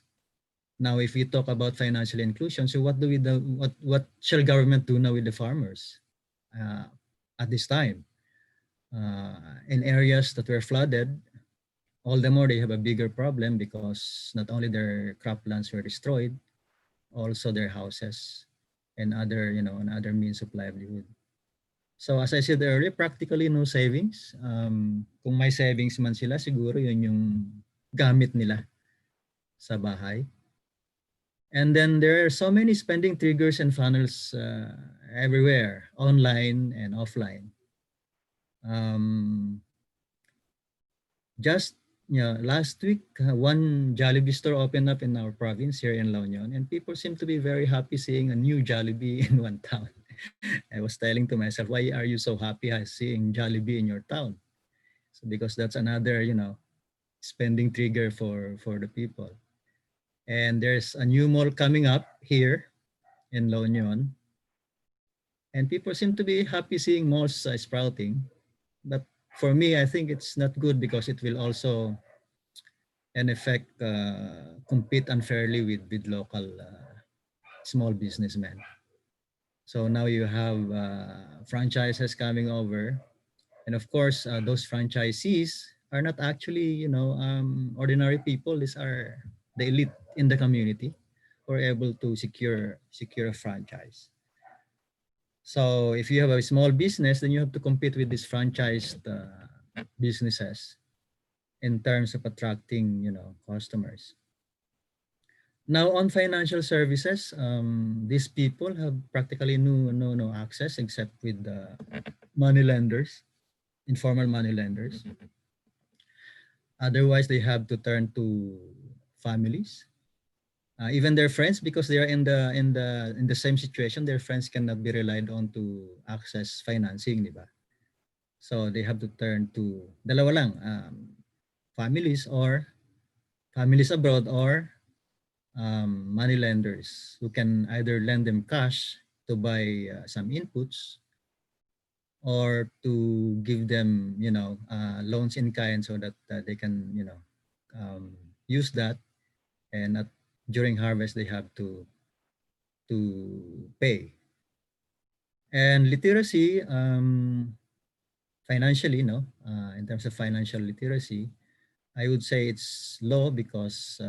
Now, if we talk about financial inclusion, so what do we do? What shall government do now with the farmers at this time? In areas that were flooded, all the more they have a bigger problem because not only their croplands were destroyed, also their houses and other, and other means of livelihood. So as I said earlier, practically no savings. Kung may savings man sila, siguro yun yung gamit nila sa bahay. And then there are so many spending triggers and funnels everywhere, online and offline. Just last week, one Jollibee store opened up in our province here in La Union, and people seem to be very happy seeing a new Jollibee in one town. I was telling to myself, why are you so happy seeing Jollibee in your town? So because that's another, spending trigger for the people. And there's a new mall coming up here in La Union. And people seem to be happy seeing malls sprouting. But for me, I think it's not good because it will also, in effect, compete unfairly with local small businessmen. So now you have franchises coming over, and of course, those franchisees are not actually, ordinary people. These are the elite in the community who are able to secure a franchise. So if you have a small business, then you have to compete with these franchised businesses in terms of attracting, customers. Now on financial services, these people have practically no access except with the money lenders, informal money lenders. Otherwise, they have to turn to families, even their friends, because they are in the same situation. Their friends cannot be relied on to access financing, di ba? So they have to turn to dalawa lang, families or families abroad, or money lenders who can either lend them cash to buy some inputs, or to give them, loans in kind, so that they can, use that, and during harvest they have to pay. And literacy, financially, no, in terms of financial literacy, I would say it's low because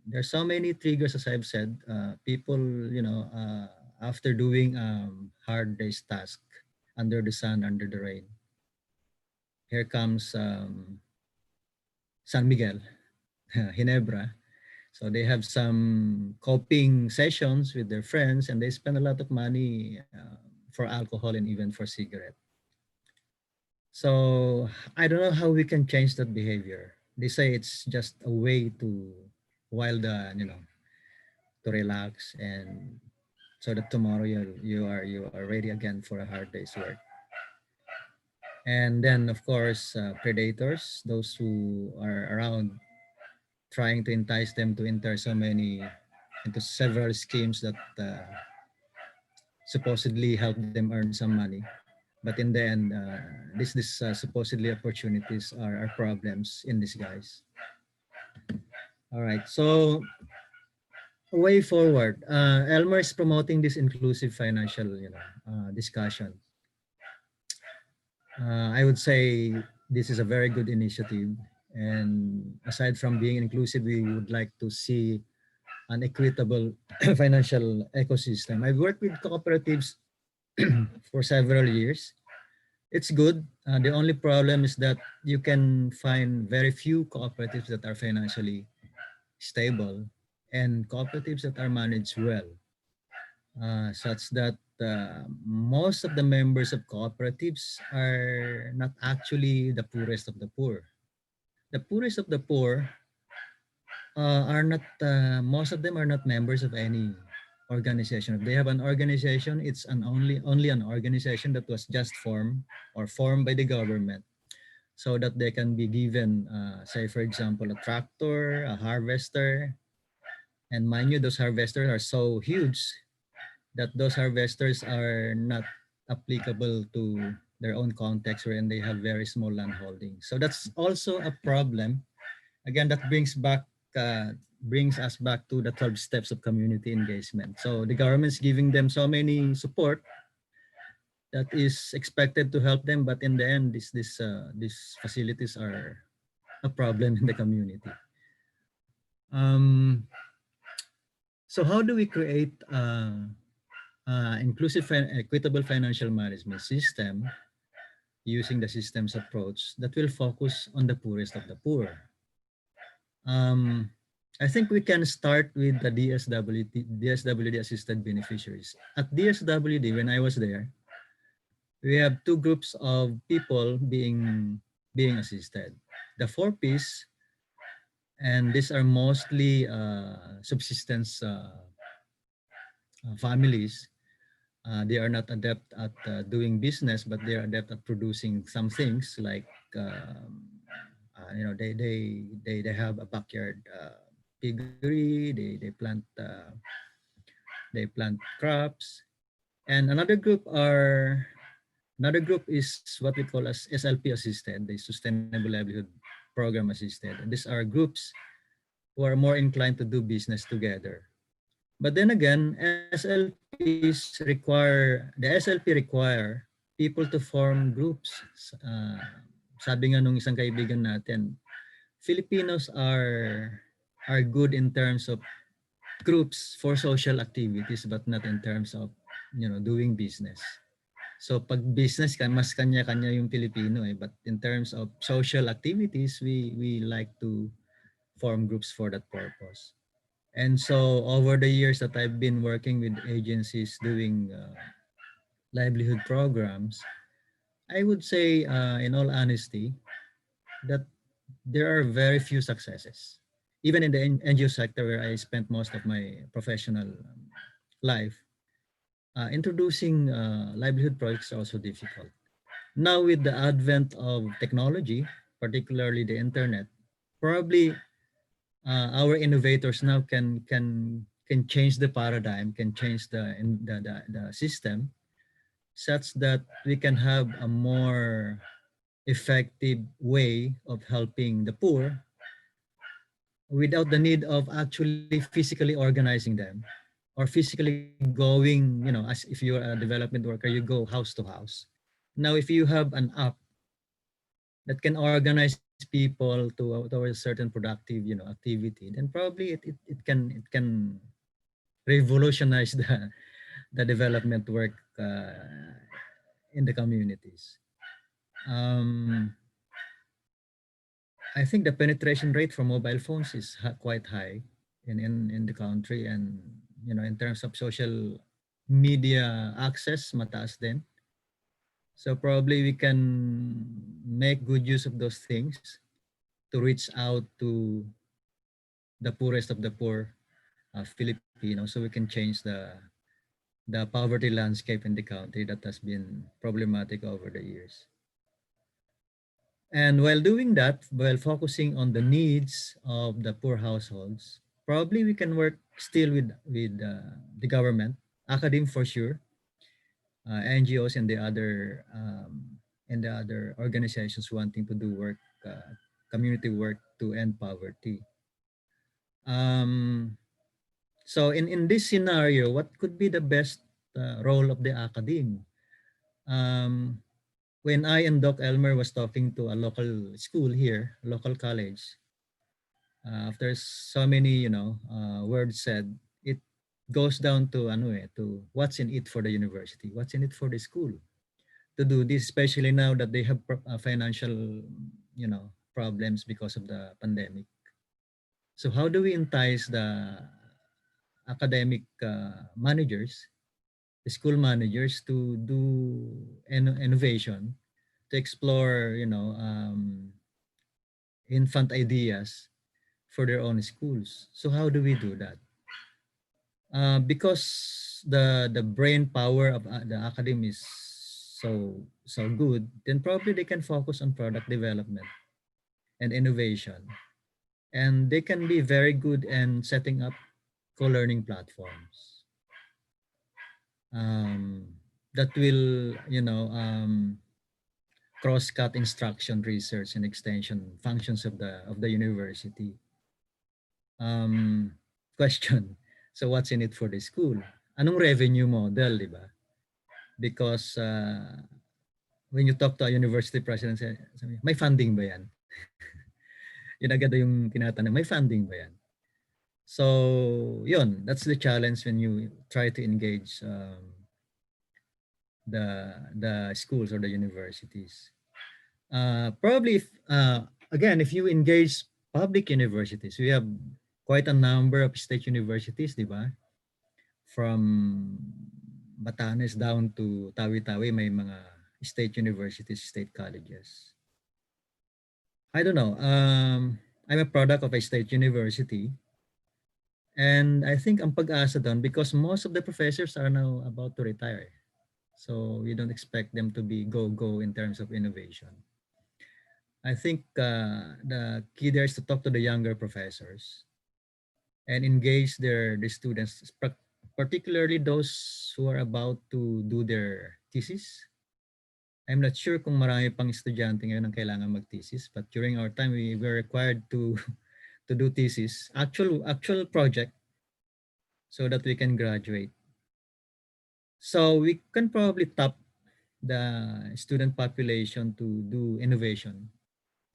there's so many triggers, as I've said. People, after doing hard day's task under the sun, under the rain, here comes San Miguel, Ginebra. So they have some coping sessions with their friends, and they spend a lot of money for alcohol and even for cigarette. So I don't know how we can change that behavior. They say it's just a way to, while the, to relax, and so that tomorrow you are ready again for a hard day's work. And then of course, predators, those who are around trying to entice them to enter into several schemes that supposedly help them earn some money. But in the end, this supposedly opportunities are problems in disguise. All right. So way forward, Elmer is promoting this inclusive financial, discussion. I would say this is a very good initiative. And aside from being inclusive, we would like to see an equitable financial ecosystem. I've worked with cooperatives for several years. It's good. The only problem is that you can find very few cooperatives that are financially stable, and cooperatives that are managed well, such that most of the members of cooperatives are not actually the poorest of the poor. The poorest of the poor are not, most of them are not members of any organization. If they have an organization, it's only an organization that was just formed or formed by the government, so that they can be given, say for example, a tractor, a harvester. And mind you, those harvesters are so huge that those harvesters are not applicable to their own context, wherein they have very small land holdings. So that's also a problem. Again, that brings us back to the 12 steps of community engagement. So the government's giving them so many support that is expected to help them, but in the end, these facilities are a problem in the community. Um, so how do we create inclusive and equitable financial management system using the systems approach that will focus on the poorest of the poor? Um, I think we can start with the DSWD assisted beneficiaries. At DSWD, when I was there, we have two groups of people being assisted. The 4Ps, and these are mostly subsistence families. They are not adept at doing business, but they are adept at producing some things like, they have a backyard piggery. They plant crops, And another group is what we call as SLP assisted, the Sustainable Livelihood Program assisted. And these are groups who are more inclined to do business together. But then again, the SLP require people to form groups. Uh, Sabi nga nung isang kaibigan natin, Filipinos are good in terms of groups for social activities but not in terms of doing business. So pag business ka, mas kanya-kanya yung Pilipino eh. But in terms of social activities, we like to form groups for that purpose. And so over the years that I've been working with agencies doing livelihood programs, I would say, in all honesty, that there are very few successes. Even in the NGO sector where I spent most of my professional life, introducing livelihood projects is also difficult. Now with the advent of technology, particularly the internet, probably our innovators now can change the paradigm, can change the system such that we can have a more effective way of helping the poor without the need of actually physically organizing them or physically going, as if you're a development worker, you go house to house. Now, if you have an app that can organize people towards a certain productive, activity, then probably it can revolutionize the development work in the communities. Um, I think the penetration rate for mobile phones is quite high in the country, and in terms of social media access, mataas din. So probably we can make good use of those things to reach out to the poorest of the poor Filipinos, so we can change the poverty landscape in the country that has been problematic over the years. And while doing that, while focusing on the needs of the poor households, probably we can work still with the government, academe for sure, NGOs and the other organizations wanting to do work, community work to end poverty. Um, so in this scenario, what could be the best role of the academe? Um, when I and Doc Elmer was talking to a local school here, local college, after so many, words said, it goes down to to what's in it for the university, what's in it for the school to do this, especially now that they have financial, problems because of the pandemic. So how do we entice the academic managers, the school managers to do innovation, to explore, infant ideas for their own schools? So how do we do that? Because the brain power of the academy is so good, then probably they can focus on product development and innovation, and they can be very good in setting up co-learning platforms um, that will cross-cut instruction, research, and extension functions of the university. um, Question. So what's in it for the school? Anong revenue model, di ba? Because when you talk to a university president, sabi, may funding ba yan? Yun agad yung tinatanong, may funding ba yan? So, yun, that's the challenge when you try to engage the schools or the universities. Probably, again, if you engage public universities, we have quite a number of state universities, di ba? From Batanes down to Tawi-Tawi, may mga state universities, state colleges. I don't know. I'm a product of a state university. And I think ang pag-asa doon, because most of the professors are now about to retire. So we don't expect them to be go-go in terms of innovation. I think the key there is to talk to the younger professors and engage the students particularly those who are about to do their thesis. I'm not sure kung marami pang estudyante ngayon ang kailangan mag-thesis, but during our time, we were required to to do thesis, actual project, so that we can graduate. So we can probably tap the student population to do innovation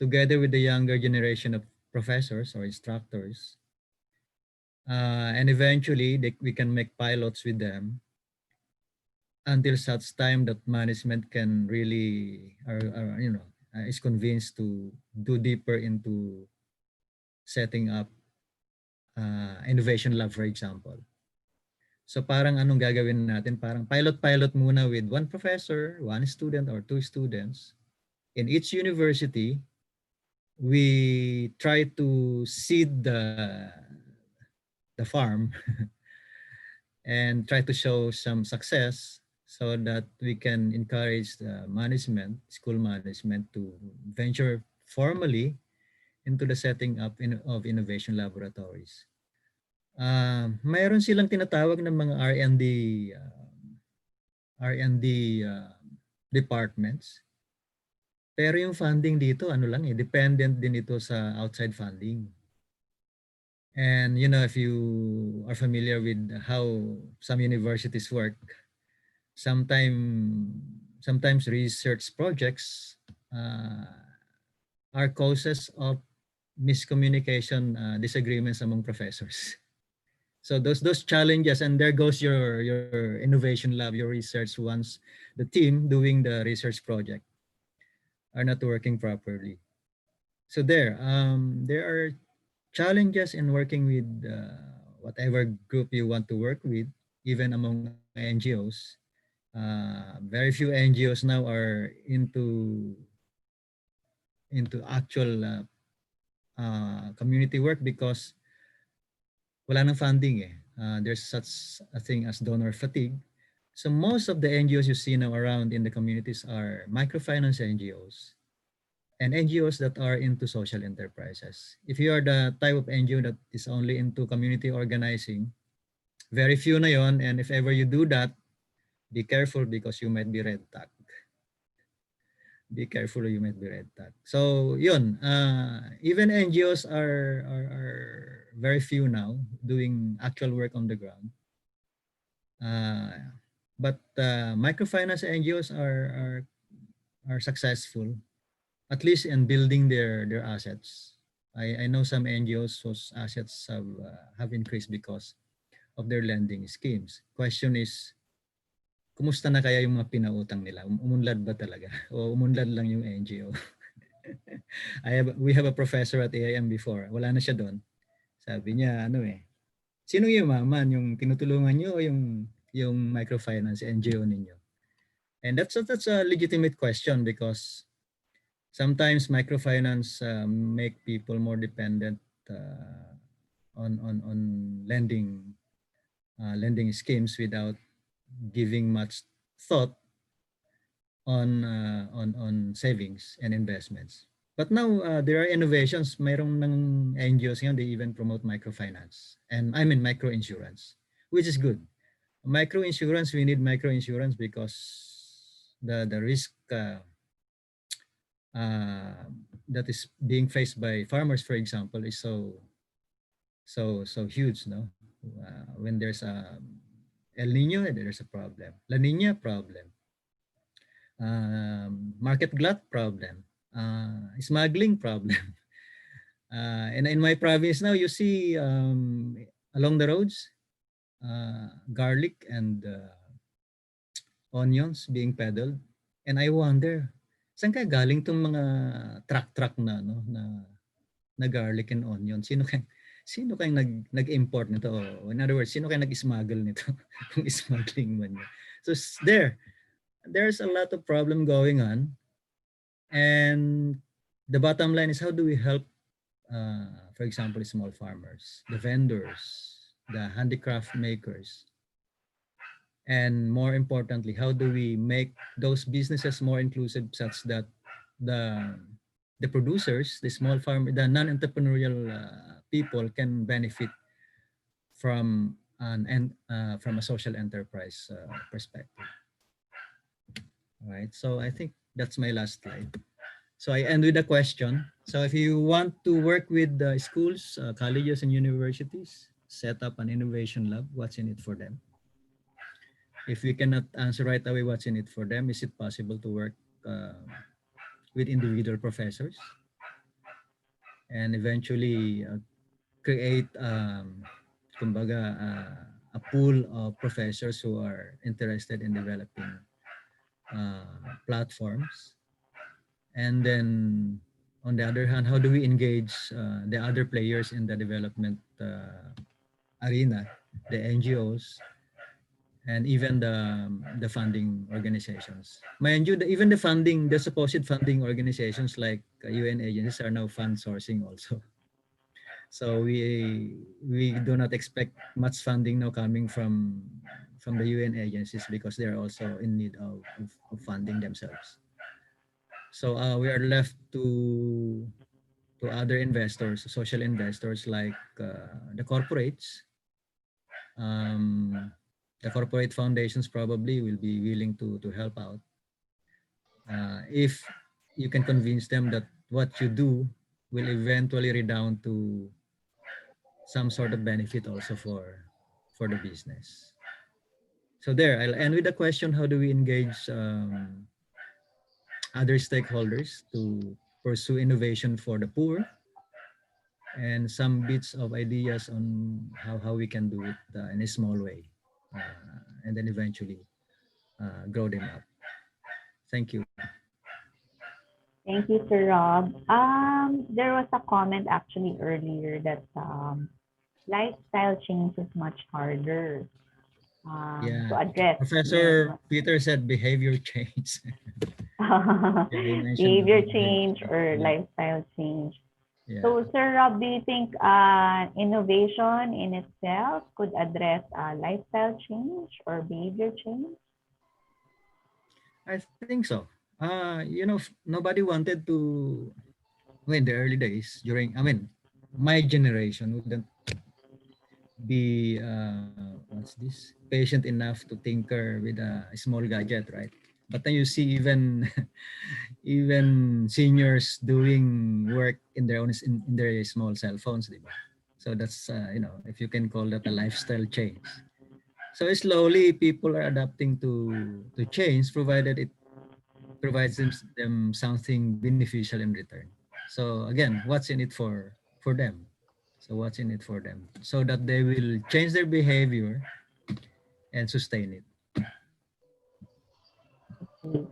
together with the younger generation of professors or instructors. And eventually, we can make pilots with them until such time that management can really, is convinced to do deeper into setting up innovation lab, for example. So parang anong gagawin natin? Parang pilot muna with one professor, one student, or two students. In each university, we try to seed the farm and try to show some success so that we can encourage the management, school management, to venture formally into the setting up of innovation laboratories. Mayroon silang tinatawag ng mga R&D departments. Pero yung funding dito, ano lang dependent din ito sa outside funding. And if you are familiar with how some universities work, sometimes research projects are causes of miscommunication, disagreements among professors. So those challenges, and there goes your innovation lab, your research, once the team doing the research project are not working properly. So there are challenges in working with whatever group you want to work with, even among NGOs. Very few NGOs now are into actual community work because wala nang funding eh. There's such a thing as donor fatigue. So most of the NGOs you see now around in the communities are microfinance NGOs and NGOs that are into social enterprises. If you are the type of NGO that is only into community organizing, very few na yon, and if ever you do that, be careful because you might be red tagged. Be careful or you might be red tagged. So yun, even NGOs are very few now doing actual work on the ground. But microfinance NGOs are successful, at least in building their assets. I know some NGOs whose assets have increased because of their lending schemes. Question is, kumusta na kaya yung mga pinautang nila? Umunlad ba talaga? O umunlad lang yung NGO? We have a professor at AIM before. Wala na siya doon. Sabi niya, sino yumaman? Yung tinutulungan niyo o yung microfinance NGO ninyo? And that's a legitimate question because sometimes microfinance make people more dependent on lending schemes without giving much thought on savings and investments. But now there are innovations. Mayroong ng NGOs ngayon, they even promote microfinance and microinsurance, which is good. Microinsurance, we need microinsurance because the risk that is being faced by farmers, for example, is so huge. No, when there's a El Nino, there's a problem. La Nina, problem. Market glut, problem. Smuggling, problem. And in my province now, you see along the roads, garlic and onions being peddled. And I wonder, saan kaya galing tong mga truck na na garlic and onion? Sino kayang nag-import nito? O in other words, sino kayang nag-smuggle nito? Kung smuggling man yun. So there's a lot of problem going on. And the bottom line is, how do we help, for example, small farmers, the vendors, the handicraft makers? And more importantly, how do we make those businesses more inclusive such that the producers, the small farmer, the non-entrepreneurial people can benefit from from a social enterprise perspective. All right. So I think that's my last slide. So I end with a question. So if you want to work with schools, colleges, and universities, set up an innovation lab, what's in it for them? If we cannot answer right away what's in it for them, is it possible to work uh, with individual professors and eventually create kumbaga, a pool of professors who are interested in developing platforms? And then on the other hand, how do we engage the other players in the development arena, the NGOs, and even the funding organizations? Mind you, even the funding, the supposed funding organizations like UN agencies are now fund sourcing also. So we do not expect much funding now coming from the UN agencies because they are also in need of funding themselves. So we are left to other investors, social investors like the corporates. Um, the corporate foundations probably will be willing to help out if you can convince them that what you do will eventually redound to some sort of benefit also for the business. So there, I'll end with the question: how do we engage other stakeholders to pursue innovation for the poor, and some bits of ideas on how we can do it in a small way, and then eventually grow them up. Thank you. Thank you, Sir Rob. There was a comment actually earlier that lifestyle change is much harder to Yeah, address. Professor Peter said behavior change. Yeah, he mentioned Behavior behavior change change. or Yeah, lifestyle change. yeah. So, Sir Rob, do you think innovation in itself could address lifestyle change or behavior change? I think so. Nobody wanted to, in the early days, my generation wouldn't be, what's this, patient enough to tinker with a small gadget, right? But then you see even even seniors doing work in their own in their small cell phones, diba? So that's if you can call that a lifestyle change. So slowly people are adapting to change, provided it provides them something beneficial in return. So again, what's in it for them? So what's in it for them? So that they will change their behavior and sustain it. Okay.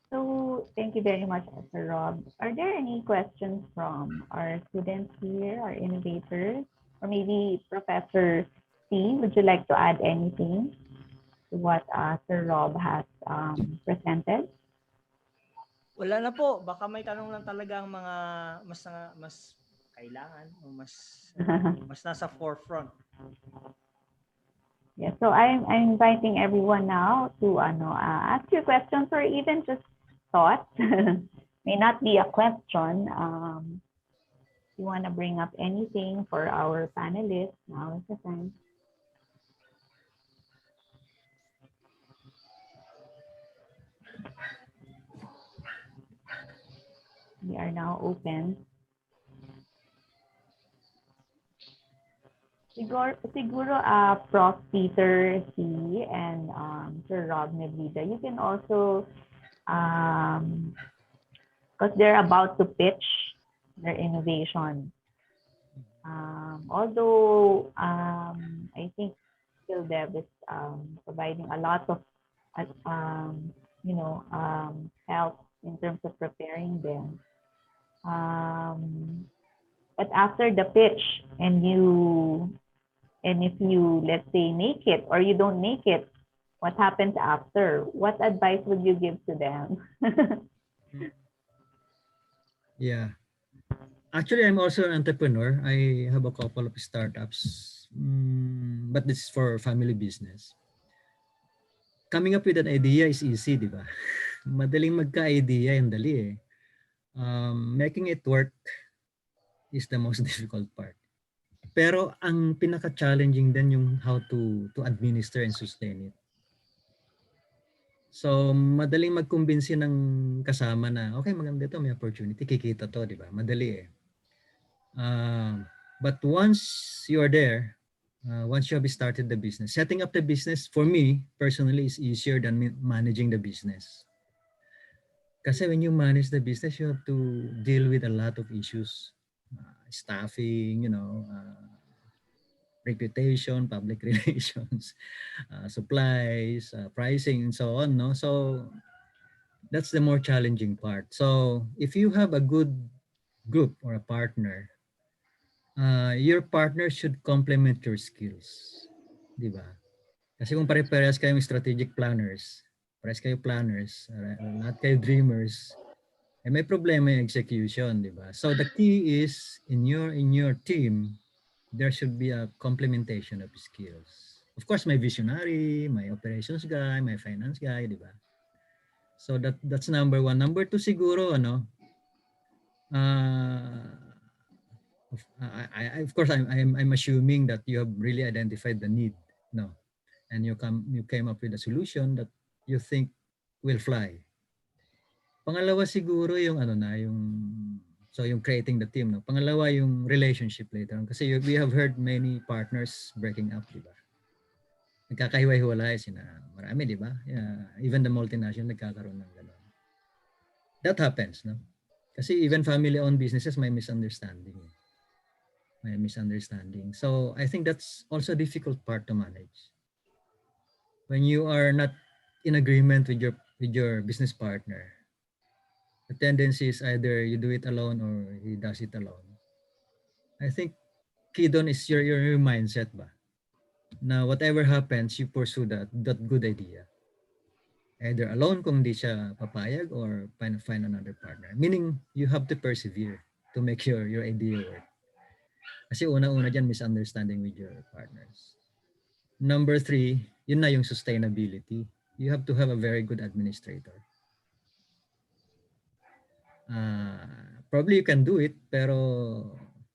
So, thank you very much, Sir Rob. Are there any questions from our students here, our innovators, or maybe Professor C? Would you like to add anything to what Sir Rob has presented? Wala na po. Baka may tanong lang talaga ang mga mas kailangan o mas nasa forefront. Yeah, so I'm inviting everyone now to ask you questions or even just thoughts. May not be a question. You want to bring up anything for our panelists, now is the time. We are now open. Siguro Prof.Peter C. and Sir Rob Nebrida, you can also, because they're about to pitch their innovation. Although I think SkillDev is providing a lot of help in terms of preparing them. But after the pitch, and if you, let's say, make it or you don't make it, what happens after? What advice would you give to them? Yeah. Actually, I'm also an entrepreneur. I have a couple of startups, but this is for family business. Coming up with an idea is easy, di ba? Madaling magka-idea, yung dali eh. Making it work is the most difficult part. Pero ang pinaka-challenging din yung how to administer and sustain it. So, madaling magkumbinsi ng kasama na, okay, maganda ito, may opportunity, kikita to, di ba? Madali eh. But once you are there, once you have started the business, setting up the business, for me, personally, is easier than managing the business. Kasi when you manage the business, you have to deal with a lot of issues. Staffing, reputation, public relations, supplies, pricing, and so on. No, so that's the more challenging part. So if you have a good group or a partner, your partner should complement your skills, di ba? Kasi kung pare-parehas kayong strategic planners, parehas kayo planners, lahat kayo dreamers, may problema yung execution, di ba? So the key is in your team, there should be a complementation of skills. Of course, my visionary, my operations guy, my finance guy, di ba? So that's number one. Number two siguro, of course, I'm assuming that you have really identified the need, no, and you came up with a solution that you think will fly. Pangalawa siguro yung yung creating the team, no. Pangalawa yung relationship later on, kasi we have heard many partners breaking up, di ba? Nagkakahiwa-hiwalay marami, di ba? Yeah, even the multinational nagkakaroon ng gano'n. That happens, no? Kasi even family-owned businesses may misunderstanding. So I think that's also a difficult part to manage. When you are not in agreement with your business partner, the tendency is either you do it alone or he does it alone. I think key doon is your mindset ba? Na whatever happens, you pursue that good idea. Either alone kung di siya papayag or find another partner. Meaning, you have to persevere to make your idea work. Kasi una-una dyan, misunderstanding with your partners. Number three, yun na yung sustainability. You have to have a very good administrator. Probably you can do it, pero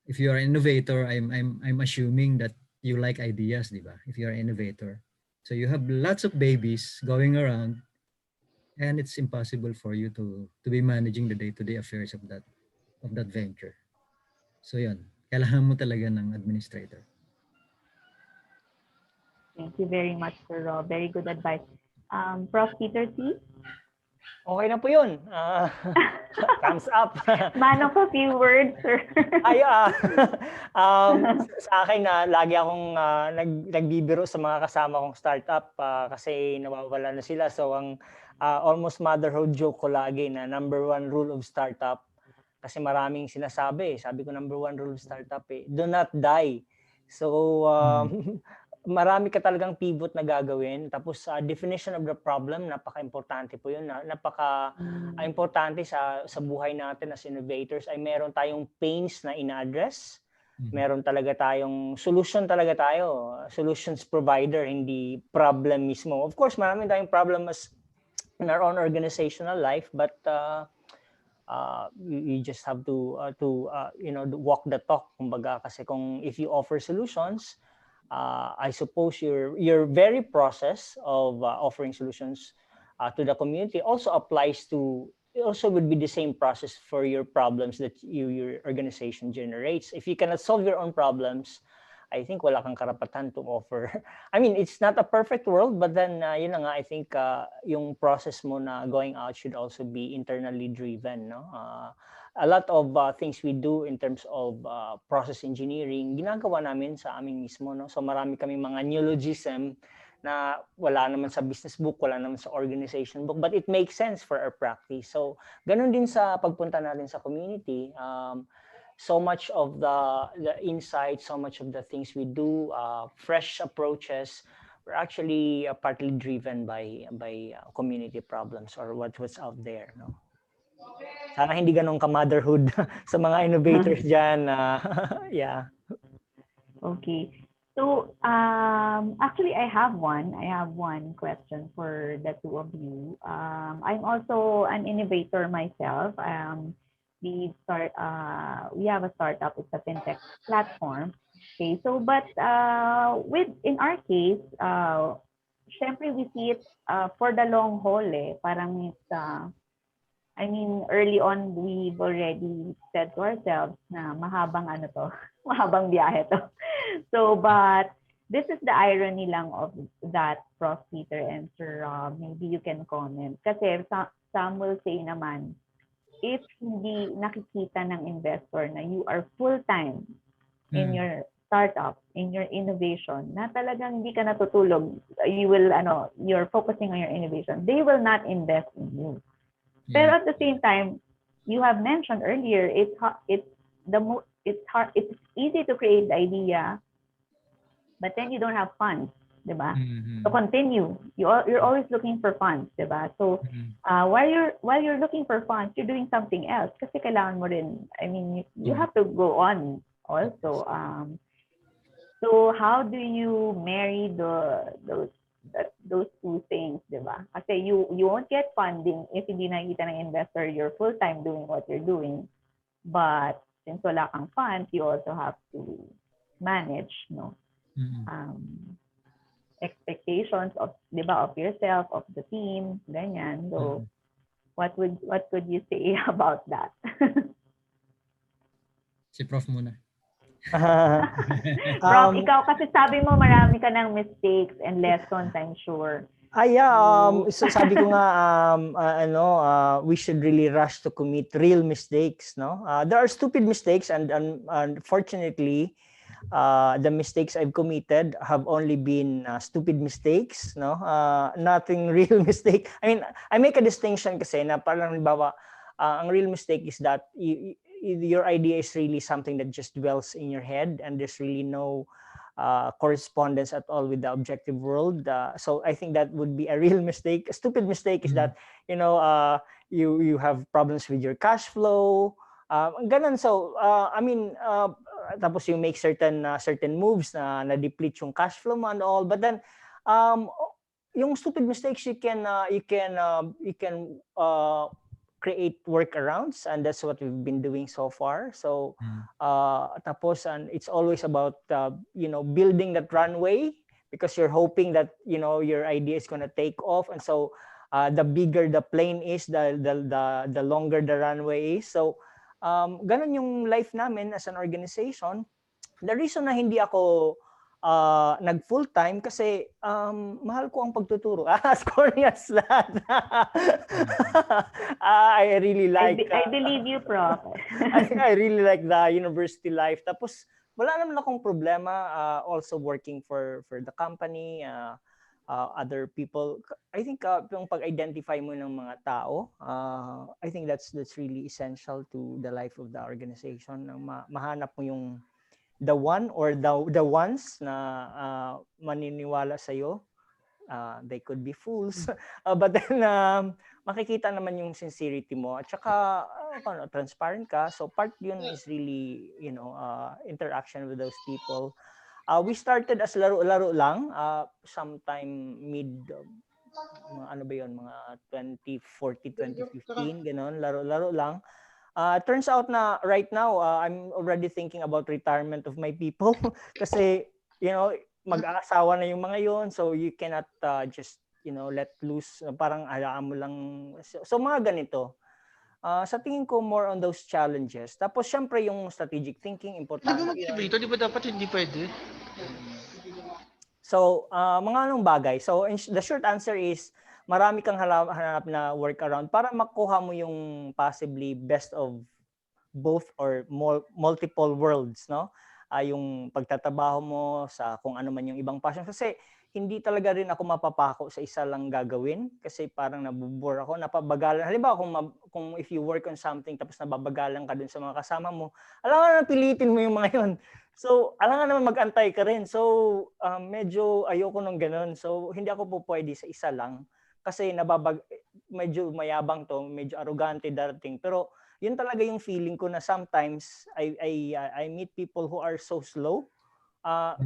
if you are an innovator, I'm assuming that you like ideas, di ba? If you are an innovator. So you have lots of babies going around, and it's impossible for you to be managing the day-to-day affairs of that venture. So yun, kailangan mo talaga ng administrator. Thank you very much, Sir Rob. Very good advice. Prof.Peter, please. Okay na po yun. Thumbs up. Man of a few words, sir. Ay, sa akin na lagi akong nagbibiro sa mga kasama kong startup kasi nawawala na sila. So ang almost motherhood joke ko lagi na number one rule of startup, kasi maraming sinasabi. Sabi ko number one rule of startup do not die. So marami ka talagang pivot na gagawin. Tapos definition of the problem, napaka-importante po yun. Napaka-importante sa buhay natin as innovators ay meron tayong pains na ina-address. Meron talaga tayong solution talaga tayo. Solutions provider, hindi problem mismo. Of course, marami tayong problem as in our own organizational life, but you just have to walk the talk. Kumbaga, kasi if you offer solutions, I suppose your very process of offering solutions to the community also would be the same process for your problems that your organization generates. If you cannot solve your own problems, I think wala kang karapatan to offer. I mean, it's not a perfect world, but then yun na nga, I think yung process mo na going out should also be internally driven, no? A lot of things we do in terms of process engineering, ginagawa namin sa amin mismo, no? So marami kaming mga neologism na wala naman sa business book, wala naman sa organization book, but it makes sense for our practice. So ganun din sa pagpunta natin sa community. So much of the insights, so much of the things we do, fresh approaches, we're actually partly driven by community problems or what's out there, no? Sana hindi ganun ka-motherhood sa mga innovators dyan. Yeah. Okay. So, actually, I have one question for the two of you. I'm also an innovator myself. We have a startup. It's a fintech platform. Okay, so but in our case, syempre we see it for the long haul eh. Parang it's I mean, early on, we've already said to ourselves na mahabang ano to, mahabang biyahe to. So, but this is the irony lang of that, Prof. Peter and Sir Rob. Maybe you can comment. Kasi some will say naman, if hindi nakikita ng investor na you are full-time in your startup, in your innovation, na talagang hindi ka natutulog, you're focusing on your innovation, they will not invest in you. Pero at the same time, you have mentioned earlier, it's easy to create the idea, but then you don't have funds, diba? To continue, you're always looking for funds, diba? So while you're looking for funds, you're doing something else kasi kailangan mo rin. I mean, you have to go on also. So how do you marry those two things, di ba? Kasi you won't get funding if hindi nakikita ng investor you're full-time doing what you're doing. But since wala kang funds, you also have to manage, no? Expectations of, di ba, of yourself, of the team, ganyan. So what could you say about that? Si Prof muna. Prof, ikaw kasi sabi mo marami ka ng mistakes and lessons, I'm sure. So sabi ko nga we should really rush to commit real mistakes, no? There are stupid mistakes and unfortunately the mistakes I've committed have only been stupid mistakes, no? Nothing real mistake. I mean, I make a distinction kasi na parang halimbawa ang real mistake is that your idea is really something that just dwells in your head and there's really no correspondence at all with the objective world. So I think that would be a real mistake. A stupid mistake is that, you have problems with your cash flow. Ganun. So, tapos you make certain moves na deplete yung cash flow mo and all. But then, yung stupid mistakes you can create workarounds, and that's what we've been doing so far. So tapos and it's always about building that runway because you're hoping that your idea is going to take off, and so the bigger the plane is, the longer the runway is. So ganun yung life namin as an organization. The reason na hindi ako nag full-time kasi mahal ko ang pagtuturo. As corny as that. I really like... I believe you, Prof. I really like the university life. Tapos wala naman akong problema also working for the company, other people. I think yung pag-identify mo ng mga tao, I think that's really essential to the life of the organization. Mahanap mo yung the one or the ones na maniniwala sa iyo. They could be fools, but then makikita naman yung sincerity mo at saka transparent ka. So part yun is really interaction with those people. We started as laro-laro lang, sometime mid mga 2014, 2015, gano'n, laro-laro lang. Turns out na right now, I'm already thinking about retirement of my people kasi, mag-aasawa na yung mga yon, so you cannot just, let loose, parang hayaan mo lang. So mga ganito. Sa tingin ko, more on those challenges. Tapos, syempre, yung strategic thinking, importante yun. Di ba dapat hindi pwede? So, mga anong bagay? So, the short answer is, marami kang hanap na workaround para makuha mo yung possibly best of both or multiple worlds, no? Yung pagtatrabaho mo sa kung ano man yung ibang passion. Kasi hindi talaga rin ako mapapako sa isa lang gagawin kasi parang nabubore ako, napabagalan. Halimbawa kung if you work on something tapos nababagalan ka dun sa mga kasama mo, alangan na pilitin mo yung mga yun. So, alangan naman mag-antay ka rin. So, medyo ayoko nung ganun. So, hindi ako po pwede sa isa lang kasi medyo mayabang to, medyo arrogante darating. Pero yun talaga yung feeling ko na sometimes I meet people who are so slow.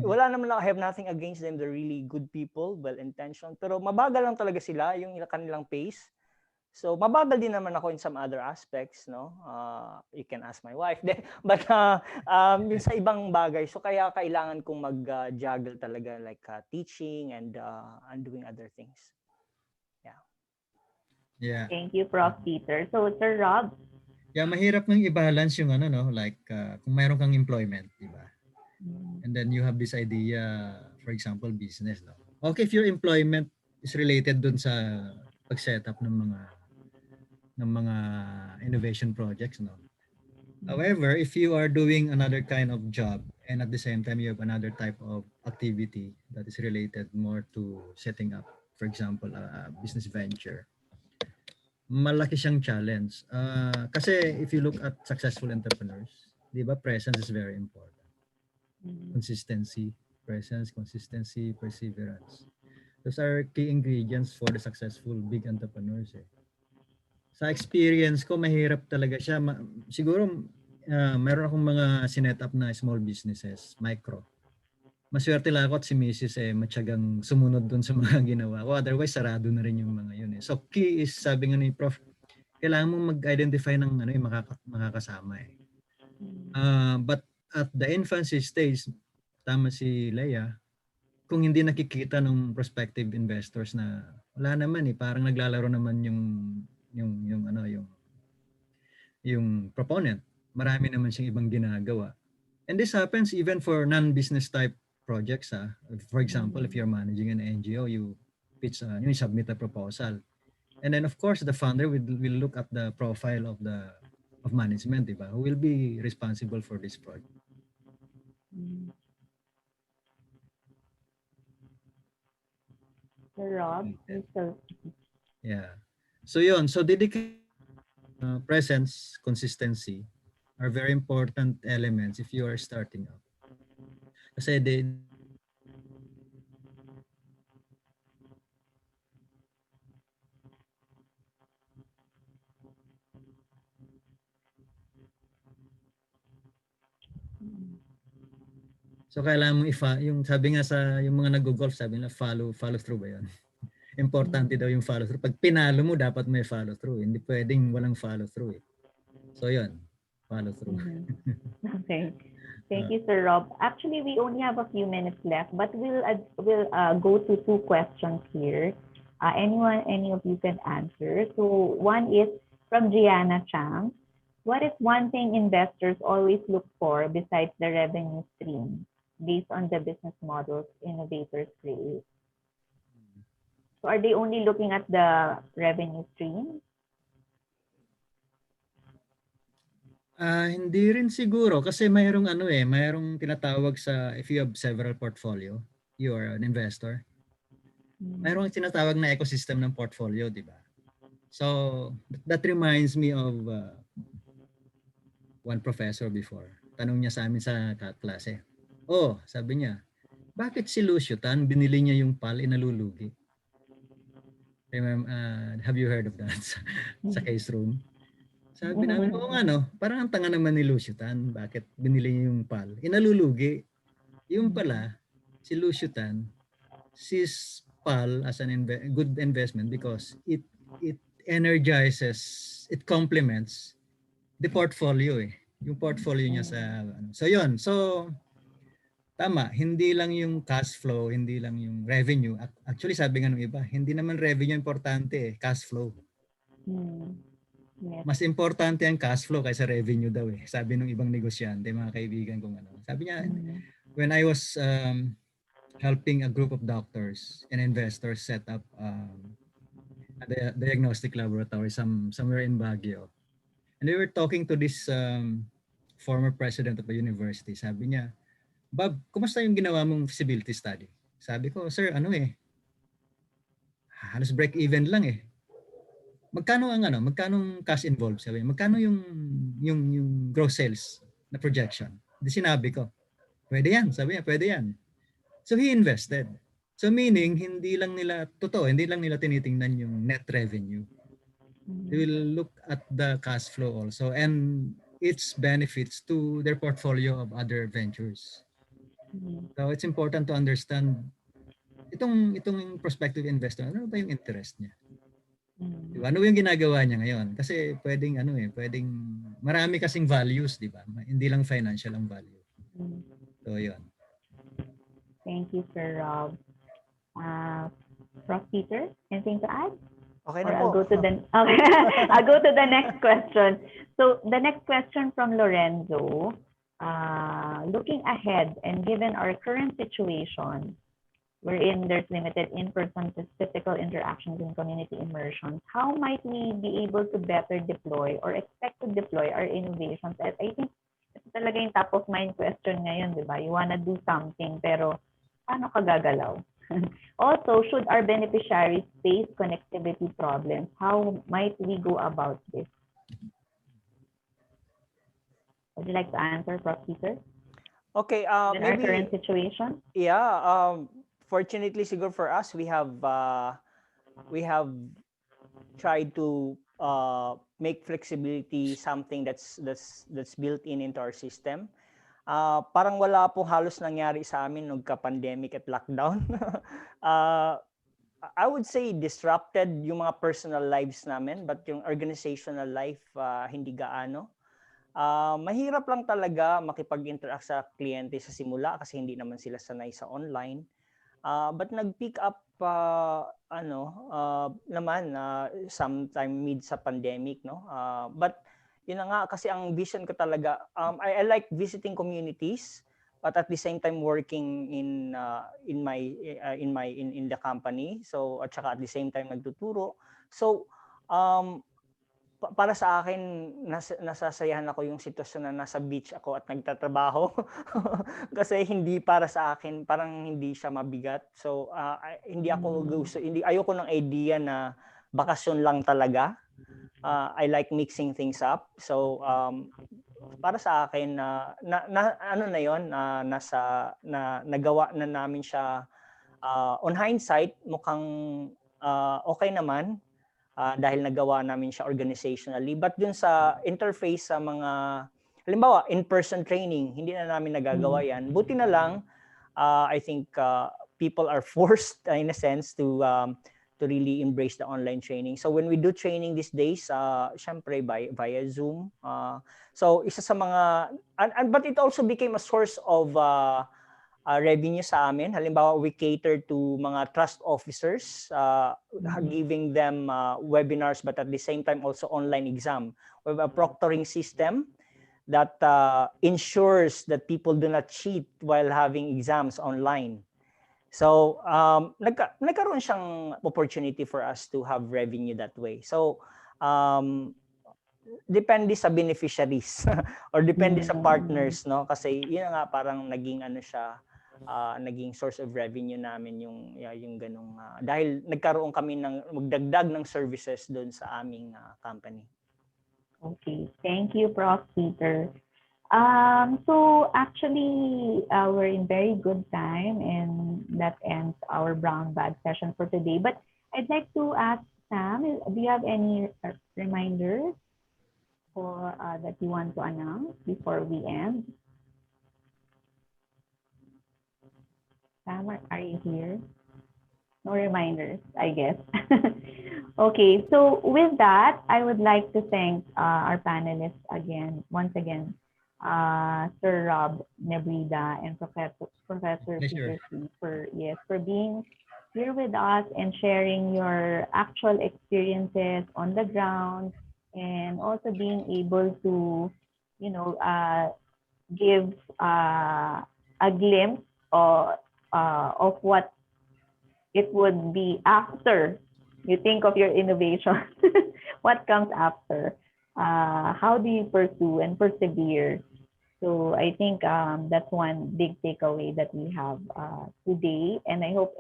Wala naman I have nothing against them. They're really good people, well-intentioned. Pero mabagal lang talaga sila, yung kanilang pace. So mabagal din naman ako in some other aspects, no? You can ask my wife. But yung sa ibang bagay, so kaya kailangan kong mag-juggle talaga like teaching and doing other things. Yeah. Thank you, Prof. Peter. So, Sir Rob. Yeah, mahirap nang i-balance yung ano, no? Like, kung mayroon kang employment, di ba? And then you have this idea, for example, business, no? Okay, if your employment is related dun sa pag-set up ng mga innovation projects, no? However, if you are doing another kind of job and at the same time you have another type of activity that is related more to setting up, for example, a business venture, malaki siyang challenge. Kasi if you look at successful entrepreneurs, di ba, presence is very important. Consistency, presence, consistency, perseverance. Those are key ingredients for the successful big entrepreneurs. Sa experience ko, mahirap talaga siya. Siguro, meron akong mga sinet up na small businesses, micro. Maswerte lang ako at si Mrs. matyagang sumunod dun sa mga ginawa ko. Otherwise, sarado na rin yung mga yun. So, key is, sabi nga ni Prof, kailangan mo mag-identify ng ano, yung makakasama. But at the infancy stage, tama si Leia, kung hindi nakikita ng prospective investors na wala naman parang naglalaro naman yung proponent. Marami naman siyang ibang ginagawa. And this happens even for non-business type projects. For example, if you're managing an NGO, you submit a proposal. And then of course, the founder will look at the profile of management, diba? Who will be responsible for this project. Sir Rob, yeah. So yun, so dedication, presence, consistency are very important elements if you are starting up. Kasi so kailangan mo yung sabi nga sa yung mga nag-golf, sabi nila follow through ba yun? Importante daw yung follow through. Pag pinalo mo, dapat may follow through. Hindi pwedeng walang follow through. So yun, follow through. Okay. Thank you, Sir Rob. Actually, we only have a few minutes left, but we'll go to two questions here. Any of you can answer. So one is from Gianna Chang. What is one thing investors always look for besides the revenue stream based on the business models innovators create? So are they only looking at the revenue stream? Hindi rin siguro kasi mayroong tinatawag sa if you have several portfolio, you are an investor. Mayroong tinatawag na ecosystem ng portfolio, di ba? So that reminds me of one professor before. Tanong niya sa amin sa klase. Sabi niya, bakit si Lucio Tan binili niya yung PAL inalulugi? Have you heard of that sa case room? Sabi namin, parang ang tanga naman ni Lucio Tan. Bakit binili niya yung PAL? Inalulugi. Yung pala, si Lucio Tan sees PAL as an good investment because it energizes, it complements the portfolio yung portfolio niya sa so yun. So tama, hindi lang yung cash flow, hindi lang yung revenue. Actually sabi nga ng iba, hindi naman revenue importante, cash flow. Yes. Mas importante ang cash flow kaysa revenue daw sabi ng ibang negosyante, mga kaibigan kong Sabi niya, when I was helping a group of doctors and investors set up a diagnostic laboratory somewhere in Baguio. And we were talking to this former president of a university. Sabi niya, Bob, kumusta yung ginawa mong feasibility study? Sabi ko, sir, halos break even lang Magkano cash involved? Sabi, magkano yung gross sales na projection? Di sinabi ko, pwede yan. Sabi niya, pwede yan. So he invested. So meaning, hindi lang nila tinitingnan yung net revenue. They will look at the cash flow also and its benefits to their portfolio of other ventures. So it's important to understand itong prospective investor, ano ba yung interest niya? Diba? Ano yung ginagawa niya ngayon? Kasi pwedeng pwedeng marami kasing values, di ba? Hindi lang financial ang value. So, yun. Thank you, Sir Rob. Prof.Peter, anything to add? Okay Or na I'll po. go to the okay. I'll go to the next question. So the next question from Lorenzo. Looking ahead and given our current situation, wherein there's limited in-person physical interactions and community immersions, how might we be able to better deploy or expect to deploy our innovations? And I think ito talaga yung top of mind question ngayon, di ba? You wanna do something, pero paano ka gagalaw? Also, should our beneficiaries face connectivity problems, how might we go about this? Would you like to answer, Prof.Peter? Okay, In our maybe current situation? yeah, fortunately siguro for us we have tried to make flexibility something that's built in into our system. Parang wala po halos nangyari sa amin nung ka-pandemic at lockdown. I would say disrupted yung mga personal lives namin, but yung organizational life hindi gaano. Mahirap lang talaga makipag-interact sa kliyente sa simula kasi hindi naman sila sanay sa online. But nag-pick up naman sometime mid sa pandemic, no? But yun na nga kasi ang vision ko talaga, I like visiting communities, but at the same time working in the company. So at saka at the same time nagtuturo. So para sa akin, nasasayahan ako yung sitwasyon na nasa beach ako at nagtatrabaho. Kasi hindi para sa akin, parang hindi siya mabigat. So, ayoko ng idea na bakasyon lang talaga. I like mixing things up. So, para sa akin, nagawa na namin siya. On hindsight, mukhang okay naman. Dahil nagawa namin siya organizationally. But dun sa interface sa mga, halimbawa, in-person training, hindi na namin nagagawa yan. Buti na lang, I think people are forced in a sense to really embrace the online training. So when we do training these days, syempre via Zoom. So isa sa mga, but it also became a source of revenue sa amin. Halimbawa, we cater to mga trust officers, giving them webinars, but at the same time also online exam. We have a proctoring system that ensures that people do not cheat while having exams online. So, nagkaroon siyang opportunity for us to have revenue that way. So, depende sa beneficiaries or depende sa partners, no? Kasi yun nga parang naging naging source of revenue namin yung ganung dahil nagkaroon kami ng magdagdag ng services doon sa aming company. Okay, thank you, Prof. Peter. So actually, we're in very good time, and that ends our brown bag session for today. But I'd like to ask Sam, do you have any reminders for that you want to announce before we end? Sam, are you here? No reminders, I guess. Okay, so with that, I would like to thank our panelists once again, Sir Rob Nebrida and Professor Peter for being here with us and sharing your actual experiences on the ground, and also being able to, give a glimpse of what it would be after you think of your innovation. What comes after? How do you pursue and persevere? So I think that's one big takeaway that we have today. And I hope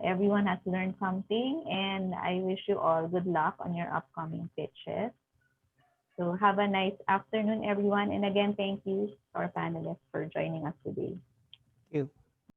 everyone has learned something. And I wish you all good luck on your upcoming pitches. So have a nice afternoon, everyone. And again, thank you to our panelists for joining us today. Thank you.